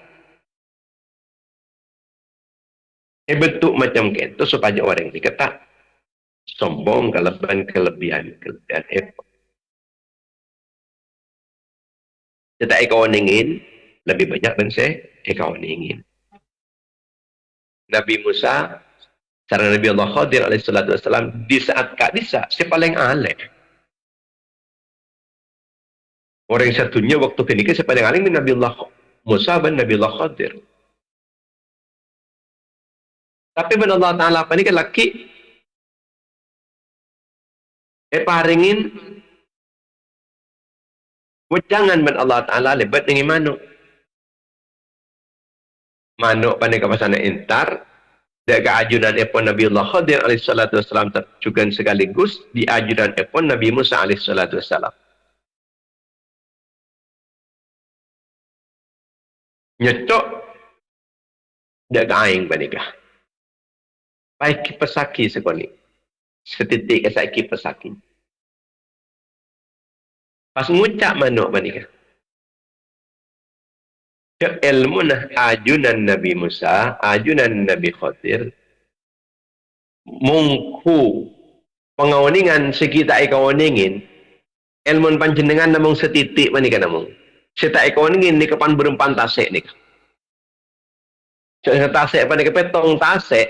bentuk macam itu supaya orang ini kata sombong kelebihan effort. Saya tak ingin lebih banyak dan saya ingin. Nabi Musa, sarang Nabi Allah Khadir alaihi salatu wassalam, di saat Kak Disa, saya paling alim. Orang satunya waktu ketika saya paling alim Nabi Allah Musa dan Nabi Allah Khadir. Tapi ben Allah Ta'ala apa ini kan laki paringin wejangan ben Allah Ta'ala lebat dengan manuk. Manuk pada kapasana intar dekat ajudan epon Nabi Allah Khadir alaihi salatu wassalam juga sekaligus di ajudan epon Nabi Musa alaihi salatu wassalam. Nyecok dekat aing panikah. Baik pesaki sekali. Setitik kesaki pesaki. Pas ngucap manuk panikah. Ke ilmu nah ajunan Nabi Musa, ajunan Nabi Khadir, mungku pengawaningan sekitar ikawaningin, ilmu panjenengan namung setitik manika namung. Sekitar ikawaningin ni kapan berempan tasek ni. Soalnya tasek pada kepetong tasek,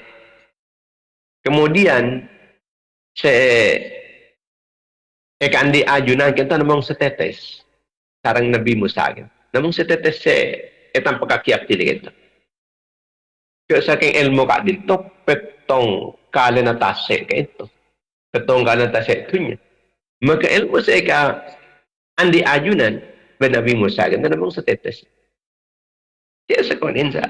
kemudian ikan di ajunan kita namung setetes, sarang Nabi Musa kan, namung setetes etam pekakiap tidak gitu. Saking ilmu kak dito, petong kala na tasek ka ito. Petong kala na tasek ito niya. Maka ilmu sa ika andi ajunan ba Nabi Musa, ganda namang sa tetes. Kaya sa kunin sa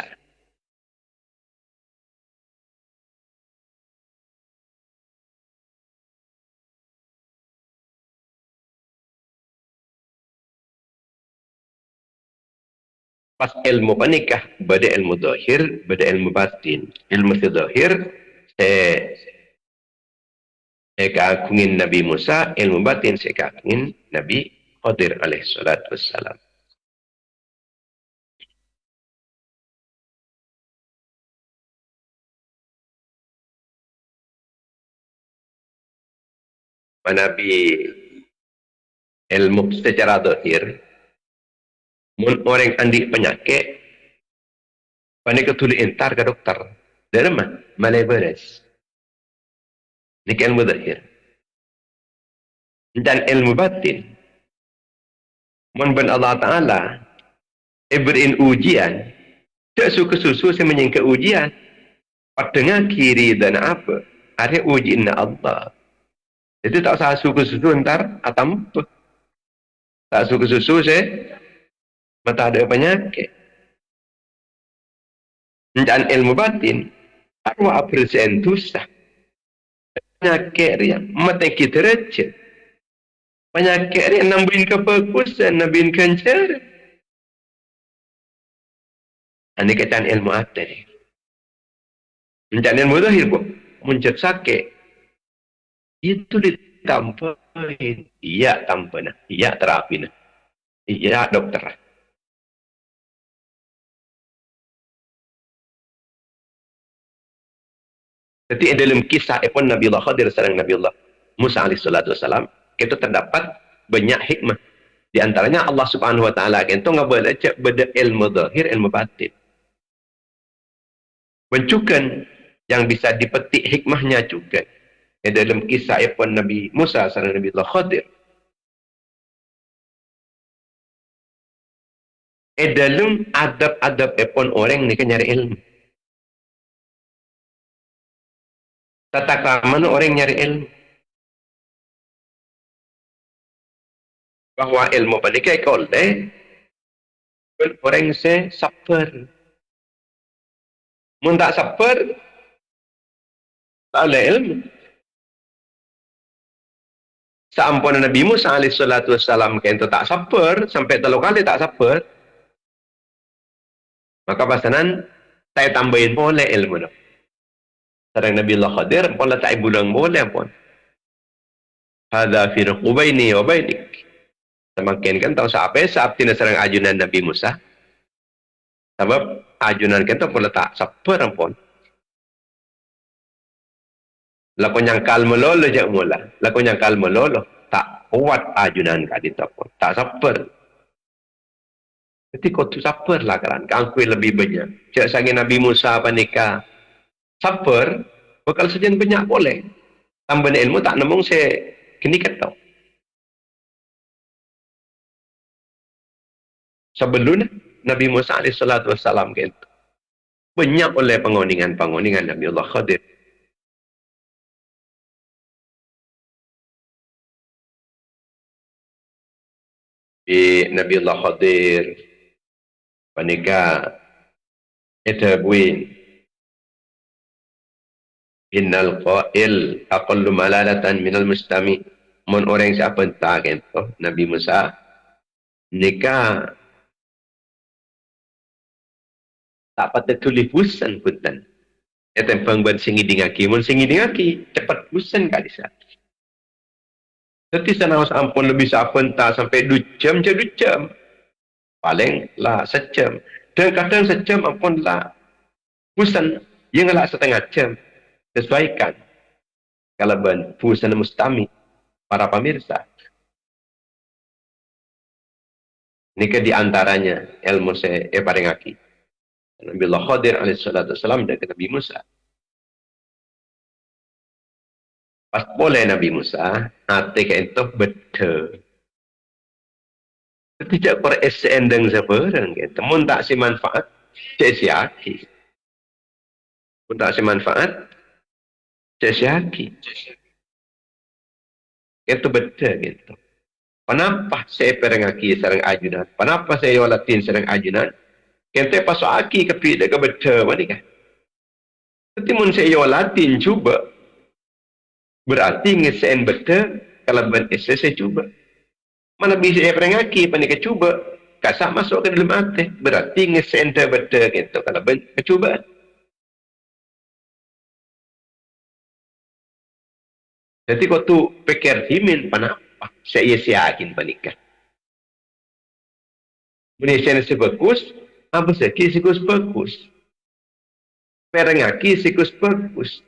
pas ilmu panikah, bada ilmu dohir, bada ilmu batin. Ilmu si dohir, keagungin Nabi Musa, ilmu batin keagungin Nabi Khadir alaihi salatu wassalam. Nabi ilmu secara dohir, mun orang andi penyakit, panik ketuli entar ke dokter. Dari mana? Malai beres. Ini ilmu dohir. Dan ilmu batin, mun ben Allah Ta'ala, beriin ujian, tak suka-susu saya menyingkir ujian. Padahal kiri dan apa? Ada ujian Allah. Itu tak usah suka-susu ntar, atau apa? Tak suka-susu saya, mata ada penyakit. Dan ilmu batin, arwah bersentusa. Penyakit dia, mata kita receh. Penyakit dia nambahin kefokusan, nambahin kencara. Ini kaitan ilmu hati ni. Dan ilmu zahir pun, muncul sakit. Itu ditampahin. Iya tanpa nah. Iya terapi nah. Iya dokter. Jadi dalam kisah pun Nabi Allah Khadir sareng Nabi Allah Musa alaihi salatu wasalam, itu terdapat banyak hikmah. Di antaranya Allah Subhanahu wa taala itu ngabaca beda ilmu zahir, ilmu batin. Mencukan yang bisa dipetik hikmahnya juga. Dalam kisah pun Nabi Musa sareng Nabi Allah Khadir. Dalam adab-adab pun orang ni kan nyari ilmu. Tata krama orang nyari ilmu. Bahwa ilmu pada kaya kolde, orang se sabar. Mun tak sabar, tak ada ilmu. Seampun Nabi Musa alaihi salatu wassalam kaya tak sabar, sampai 3 kali tak sabar, maka pasanan, saya tambahin boleh ilmu. Sarang Nabi Allah Khadir, pola tak bulang boleh pun. Hadza firqu baini wa bainik. Semakin kan tahu siapa tina sarang ajunan Nabi Musa. Sebab ajunan kita pola tak sabar pun. Laku nyangkal melolo jak mula. Laku nyangkal melolo tak kuat ajunan kadita pun. Tak sabar. Jadi kau tu sabar lah kan. Kangkui lebih banyak. Cak sangi Nabi Musa panika sabar, bakal sejen banyak boleh. Tambah ilmu tak nemung saya kini kata. Sebelum Nabi Musa alaihi salatu wassalam gitu. Banyak oleh pengoningan Nabi Allah Khadir. Nabi Allah Khadir panika eta buin innal qail aqallu malalatan minal mustami. Mun orang siapa entah gitu Nabi Musa nikah tak patut tulis pusan punten. Eta pangban singi dingaki, mun singi dingaki cepat pusan kali sa. Tapi sanawas ampun lebih sapenta sampai 2 jam je 2 jam. Paling lah sejam. Dan kadang sejam ampun lah pusan yang lah setengah jam. Sesuaikan kalau ben pusan mustami para pemirsa. Ini ke diantaranya ilmu saya paringaki. Nabi Allah Khadir alaihi salatu wassalam dan Nabi Musa. Pas boleh Nabi Musa, hati ke itu betul. Tidak beresendeng sebarang gitu. Mun tak si manfaat, cek siaki. Mun tak si manfaat, cek siaki. Itu betul gitu. Kenapa saya perengaki sarang ajunan? Kenapa saya yolatin sarang ajunan? Kente pasok aki kepi dek betul mana kan? Tapi mun saya yolatin cuba, berarti ngesen betul kalau ben saya cuba. Mana bisa saya perengaki panik cuba, kasak masuk ke dalam hati, berarti ngesen betul gitu kalau ben cubaan. Jadi kau tu pikir himin panapa? Saya yakin panikah. Malaysia ni sebagus, apa sih sikus bagus. Perengaki sikus bagus.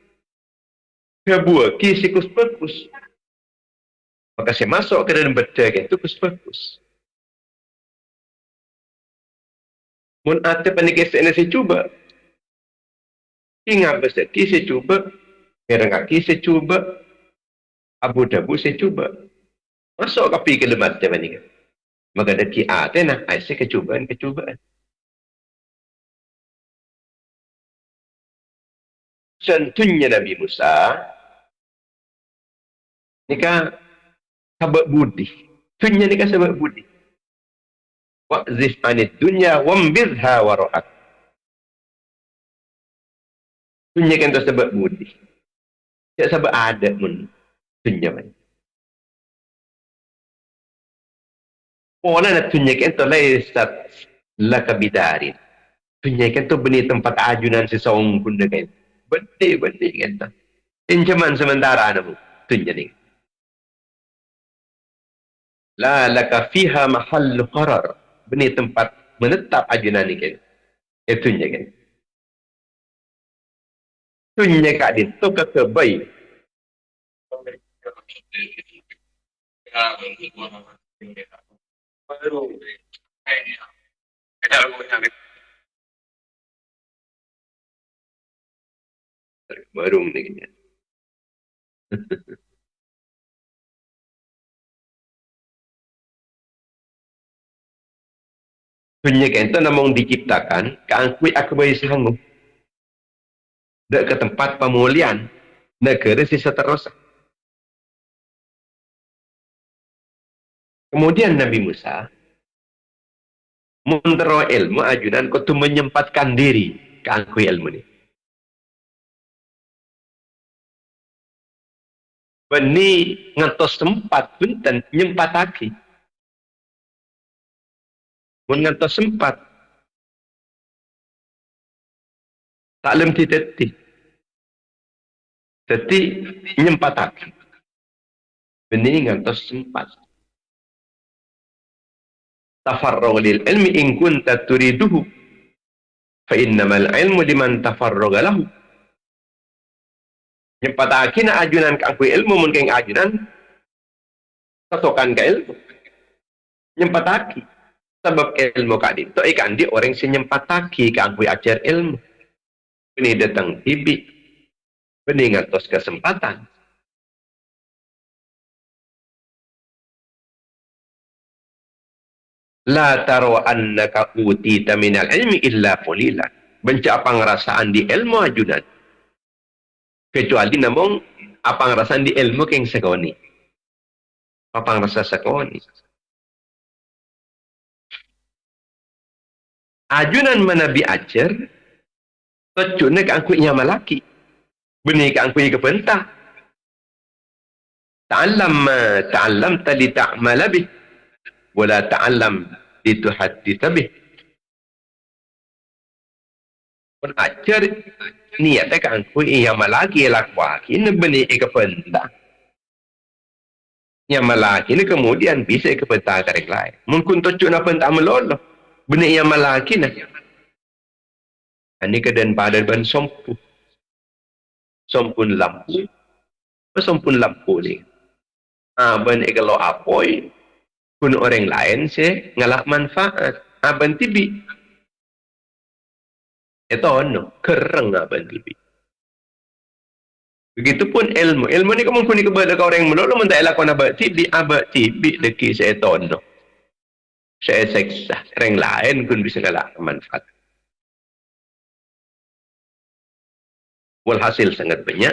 Kebuaki sikus bagus. Maka saya masuk ke dalam bedah itu kus bagus. Mun ate panikah saya cuba. Ingat besar, saya coba. Perengaki saya coba. Abu Dhabi saya coba. Masuk kapi ke lemat dia panikah. Maka ada ate nah, saya kecubaan. Contohnya Nabi Musa, nikah sabak budi. Contohnya nikah sabak budi. Wa'zif anid dunya wambidha waro'at. Contohnya kan tu sabak budi. Tak sabak ada pun. Contohnya mana. Pola nak contohnya kan tu laisat laka bidarin. Contohnya kan tu benih tempat ajunan seseorang pun kan. Benih kan tu. Incaman sementara namu. Contohnya ni. La laka fiha mahallu qarar. Benih tempat menetap ajunan ni kan. Itunya kan. Itunya kat dia. Tu kata baik. Baru ni kan. Itunya kan. Tu namanya diciptakan. Keangkui aku beri sanggup. Dek ke tempat pemulihan negara sisa terosak. Kemudian Nabi Musa mentero ilmu ajunan kau tu menyempatkan diri ke angkui ilmu ni. Beni ngantos sempat punten nyempataki. Mun ngantos sempat tak lem titeti. Teti nyempataki. Beni ngantos sempat. Tafarrug lil ilmi in kunta turiduhu fa innamal ilmu liman tafarraga lahu. Nyempataki na ajunan ke angkui ilmu mun keng ajunan totokan ke ilmu. Nyempataki. Sebab ilmu kadin to ikan di orang si nyempataki ke angkui ajar ilmu. Ini datang tibi. Ini ngatos kesempatan. La taro annaka utita minal ilmi illa qulila. Benca apa ngerasaan di ilmu ajunan. Kecuali namong apa ngerasaan di ilmu keng segoni. Apa ngerasa segoni. Ajunan manabi ajar. Tocuna ke angkuinya malaki. Benih ke angkuinya kepentah. Ta'allam tali ta'mala bih. Wala ta'allam dituhaddita bih. Pun ajar niatnya ke angkuinya malaki lakwaki. Ini benih ke kepentah. Yang malaki ini kemudian bisa kepentah karek lain. Mungkin tocuna pentah meloloh. Benih yang malaki nah. Ini kedan pada ban sompu. Sompun lampu. Sompun lampu ni. Aban kalau apoy. Kun orang lain sih ngalak manfaat. Aban tibi. Itu ono. Kereng aban tibi. Begitupun ilmu. Ilmu ni kamu kuni kepada orang yang melulu. Minta elakon abad tibi. Abad tibi. Deki saya tono. Saya seksa. Orang lain kun bisa ngalak manfaat. Walhasil sangat banyak.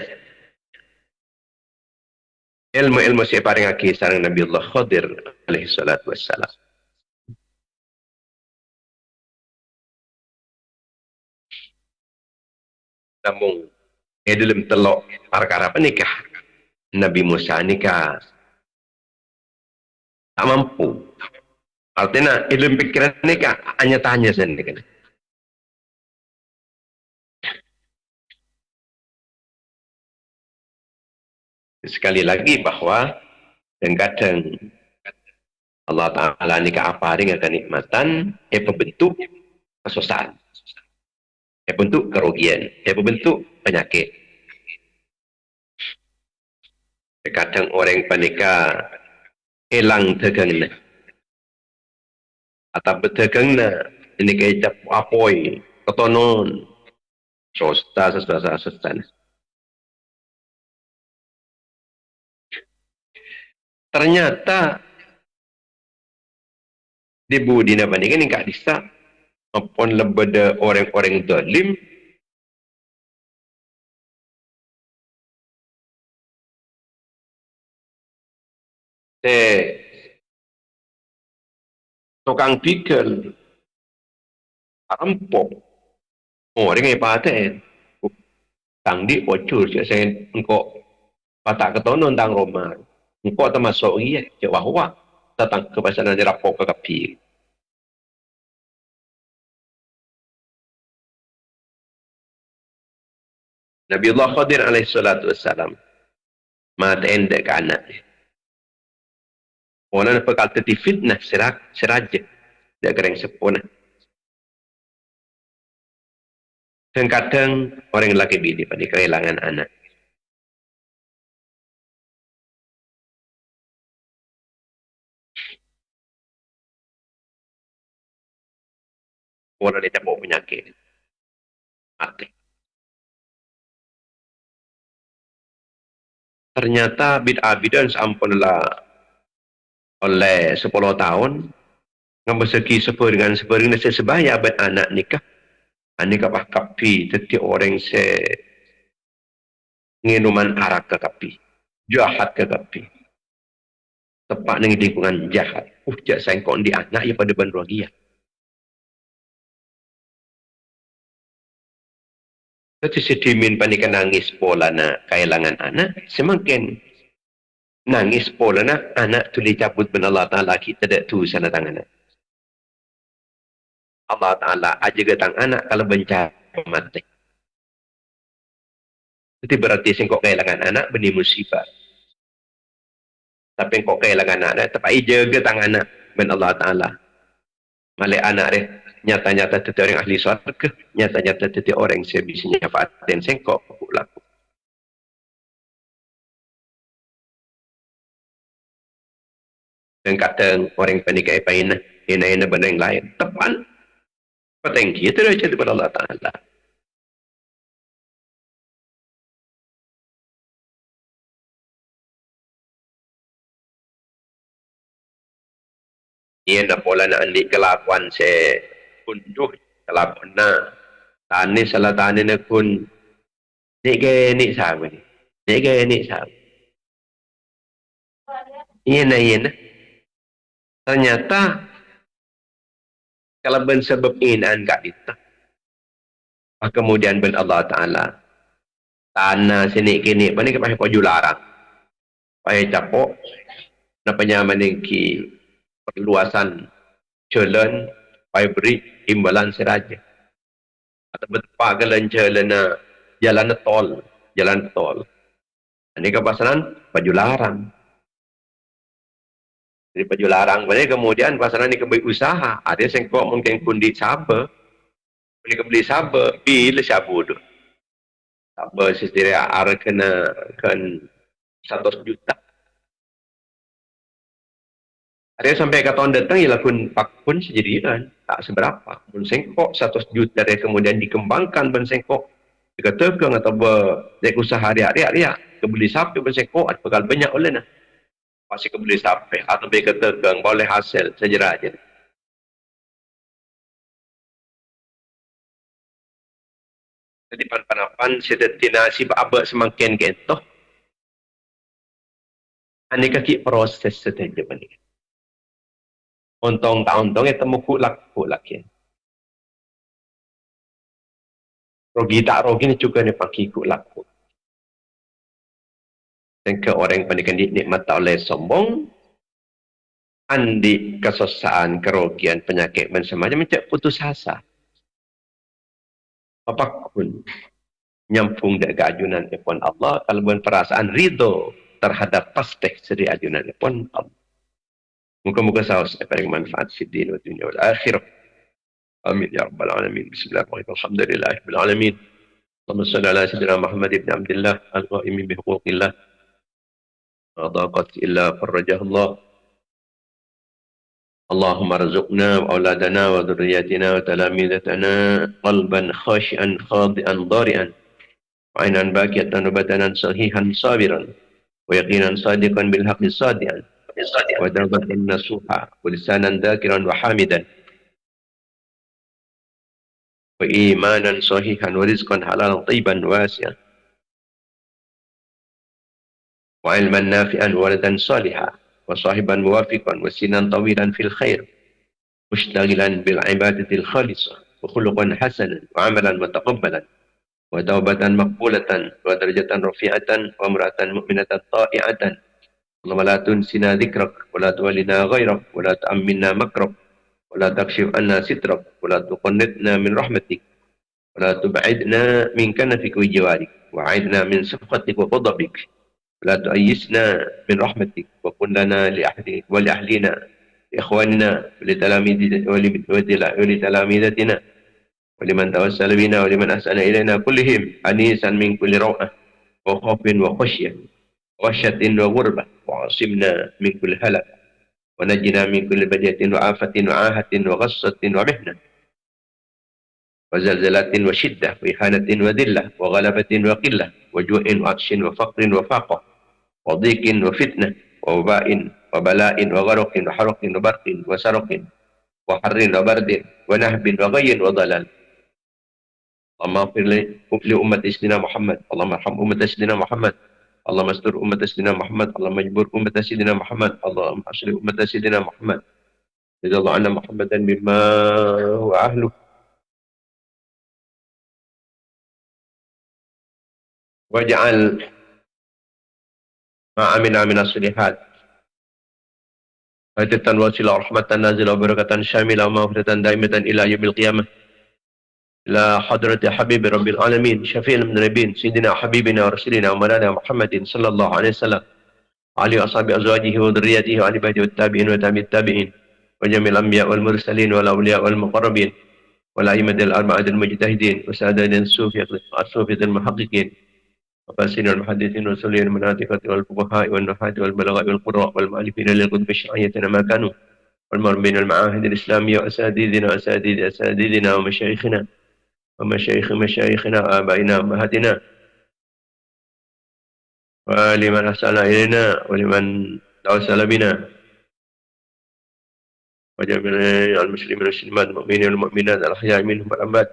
Ilmu-ilmu saya paringaki sareng Nabi Allah Khadir alaihi salatu wassalam. Namun, dalam telok perkara penikah, Nabi Musa nikah tak mampu. Artinya, dalam pikiran nikah hanya tanya sendiri. Sekali lagi bahwa kadang Allah Ta'ala ni apa dengan kenikmatan, bentuk kesusahan, bentuk kerugian, bentuk penyakit. Kadang orang panika hilang tegangnya, atau bertegangnya ini kayak apoi, ketonon, sosta, sosta. Ternyata di budi napa ni kan enggak bisa apun lebeda orang-orang zalim tukang pikir rampok orang yang paten tang di bocor saya engkau patak ketonon tang Roma engkau termasuk iya cak wahwa datang ke pasaran dirapok ke kapi. Nabi Allah Khadir alaihi salatu wassalam mata endek ke anak orang pekal teti fitnah seraja dia gereng sepuna. Dan kadang orang lelaki bini pada kehilangan anak. Orang dia cabut penyakit. Mati. Ternyata bid'ah-bid'ah sampunlah oleh 10 tahun ngambeseki dengan nasi sebaya abad anak nikah. Anik kapah kapi teti orang se nginuman arak ke kapi. Jahat ke kapi. Tepat dengan lingkungan jahat. Jak sengkok di anak ya pada bandua dia. Tapi sedimin panikan nangis pola na kehilangan anak. Semakin nangis pola na anak tu dicabut ben Allah Ta'ala kita tak tu sana tangan. Allah Ta'ala aja getang anak kalau bencana mati. Itu berarti sengkok kehilangan anak benih musibah. Tapi kok kehilangan anak tapi aja getang anak ben Allah Ta'ala. Malai anak deh nyata-nyata teti orang ahli surga, nyata-nyata teti orang sebisnya nyafatin sengkok laku. Dan kadang orang panikai paina, ina benda yang lain. Tepan. Patengki itu dah cerita kepada Allah Ta'ala. Ia nak pola nak alik kelakuan se kunduh kelakuan na. Tani salah tani na kun ni ke ni sama ni. Ni ke ni sama. Iya na. Ternyata kalau ben sebab inan kat kita. Kemudian ben Allah Ta'ala. Tanah sini kini. Mana ke pasal koju larang. Pasal capok. Napanya meningki perluasan jalan. Pasal beri imbalan seraja. Atau bertepak jalan tol. Jalan tol. Ini ke pasaran baju larang. Jadi baju larang. Kemudian pasaran ini kebeli usaha. Ada sengkok mungkin kundi sabar. Ini kebeli sabar. Bila sabar tu. Sabar sendiri ada kena 100 juta. Ada sampai ke tahun datang ialah pun sejadian. Tak seberapa. Pun sengkok 100 juta dari kemudian dikembangkan ben sengkok. Dikatakan atau berdekat usaha dia. Kebeli sapi ben sengkok. Ada bakal banyak oleh nah. Pasti kebeli sapi. Atau dikatakan boleh hasil sejarah aja. Jadi pan-panapan sedetinasi abad semakin gentoh. Ini kaki proses setelah ini. Untong tahun-tahun itu kulak ya. Rogi tak rogi ni juga ni pakai kulak. Dan ke orang yang pendidikan nikmat oleh sombong, andi kesusahan, kerugian, penyakit dan semacam macam putus asa. Apapun nyampung dari keajunan pun Allah kalau bukan perasaan ridho terhadap pasteh seri ajunan pun Allah. Muka-muka saus paling manfaat fiddin wa dunia wal akhirah. Amin ya rabbal alamin. Bismillahirrahmanirrahim. Alhamdulillahirabbil alamin. Allahumma shalli ala sayyidina Muhammad ibn Abdullah al-qa'imi bi huquqillah. Ma daqat illa farajah Allah. اللهم ارزقنا وأولادنا وذرياتنا وتلاميذتنا قلبا خاشعا خاضعا ضارعا وعينا باكية وبدنا صحيحا صابرا ويقينا صادقا بالحق صادعا ودربة نصوحا ولسانا ذاكرا وحامدا وإيمانا صحيحا ورزقا حلالا طيبا واسعا وعلما نافعا وولدا صالحا وصاحبا موافقا وسنا طويلا في الخير مشتغلا بالعبادة الخالصة وخلقا حسنا وعملا متقبلا وتوبة مقبولة ودرجة رفيعة وامرأة مؤمنة طائعة اللهم لا تنسنا ذكرك ولا تولنا غيرك ولا تأمنا مكرك ولا تكشف عنا سترك ولا تقنطنا من رحمتك ولا تبعدنا من كنفك وجوارك وعيدنا من سخطك وغضبك ولا تؤيسنا من رحمتك وكن لنا ولأهلنا لإخواننا ولتلاميذتنا ولمن توسل بنا ولمن أحسن إلينا كلهم أنيسا من كل روعة وخوف وخشية وغشة وغربة وعاصمنا من كل هلك ونجنا من كل بلية وآفة وعاهة وغصة ومحنة وزلزلة وشدة وإهانة وذلة وغلبة وقلة وجوع وعطش وفقر وفاقة وضيق وفتنة ووباء وبلاء وغرق وحرق وبرق وسرق وحر وبرد ونهب وغي وضلال. اللهم اغفر لأمة سيدنا محمد، اللهم ارحم أمة سيدنا محمد، اللهم استر أمة سيدنا محمد، اللهم اجبر أمة سيدنا محمد، اللهم أصلح أمة سيدنا محمد. جزا الله عنا محمدا مما هو أهله. واجعل ما عملنا من الصالحات هدة واصلة ورحمة نازلة وبركة شاملة ومغفرة دائمة إلى يوم القيامة. إلى حضرة حبيب رب العالمين شفيع المذنبين سيدنا حبيبنا ورسولنا ومولانا محمد صلى الله عليه وسلم عليه وأصحابه أزواجه وذريته وآل بيته والتابعين وتابع التابعين وجميع الأنبياء والمرسلين والأولياء والمقربين والأئمة الأربعة المجتهدين وسادة الصوفية المحققين وفاسرين والمحدثين والرسولين المناطقة والفقهاء والنحاة والبلغاء والقراء والمؤلفين للكتب الشرعية ما كانوا والمربين المعاهد الإسلامية وأساتذتنا ومشايخنا ومشايخ مشايخنا وآبائنا وأمهاتنا ولمن أحسن إلينا ولمن توسل بنا وجميع المسلمين والمسلمات المؤمنين والمؤمنات الأحياء منهم والأموات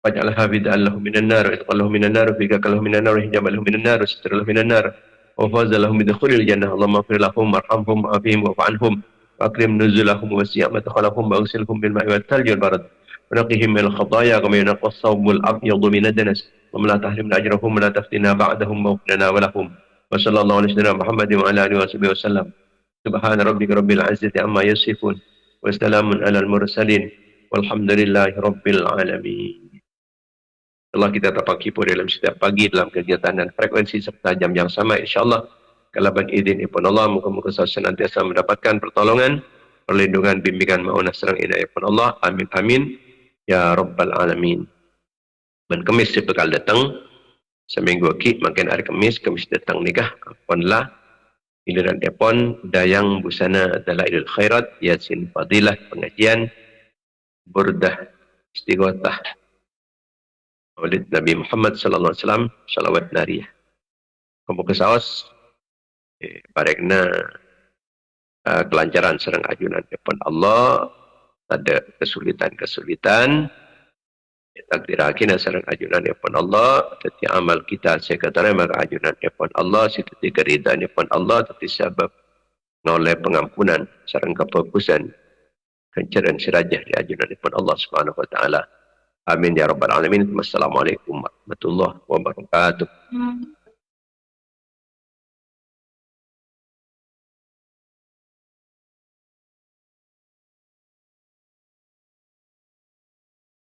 واجعلها بدءا لهم من النار وإتقا لهم من النار وفكاكا لهم من النار وحجابا لهم من النار وسترا لهم من النار وفوزا لهم بدخول الجنة. اللهم اغفر لهم وارحمهم وعافهم واعف عنهم وأكرم نزلهم ووسع مدخلهم واغسلهم بالماء والثلج والبرد ونقهم من الخطايا كما ينقى الثوب الأبيض من الدنس ولا تحرمنا أجرهم ولا تفتنا بعدهم واغفر لنا ولهم. وصلى الله على سيدنا محمد وعلى آله وصحبه وسلم. سبحان ربك رب العزة عما يصفون وسلام على المرسلين والحمد لله رب العالمين. Setelah kita terpakipu dalam setiap pagi dalam kegiatan dan frekuensi serta jam yang sama, insyaAllah kalaban idin ipun Allah, muka-muka senantiasa mendapatkan pertolongan, perlindungan, bimbingan, ma'unah, serang inayah ipun Allah. Amin amin ya rabbal alamin. Dan Kemis bakal datang seminggu lagi, makin hari Kemis datang nikah aponlah iliran epon dayang busana dalailul khairat, yasin fadilah, pengajian burdah istighotah Maulid Nabi Muhammad sallallahu alaihi wasallam, salawat nariyah. Kamu kesaos parekna kelancaran serang ajunan epon Allah, ada kesulitan-kesulitan takdirakin serang ajunan epon Allah, tetapi amal kita sekatara maka ajunan epon Allah, sitati keridaan epon Allah, tetapi sebab noleh pengampunan serang kefokusan kencaran sirajah di ajunan epon Allah subhanahu wa ta'ala. Amin ya rabbal alamin. Wassalamualaikum warahmatullahi wabarakatuh.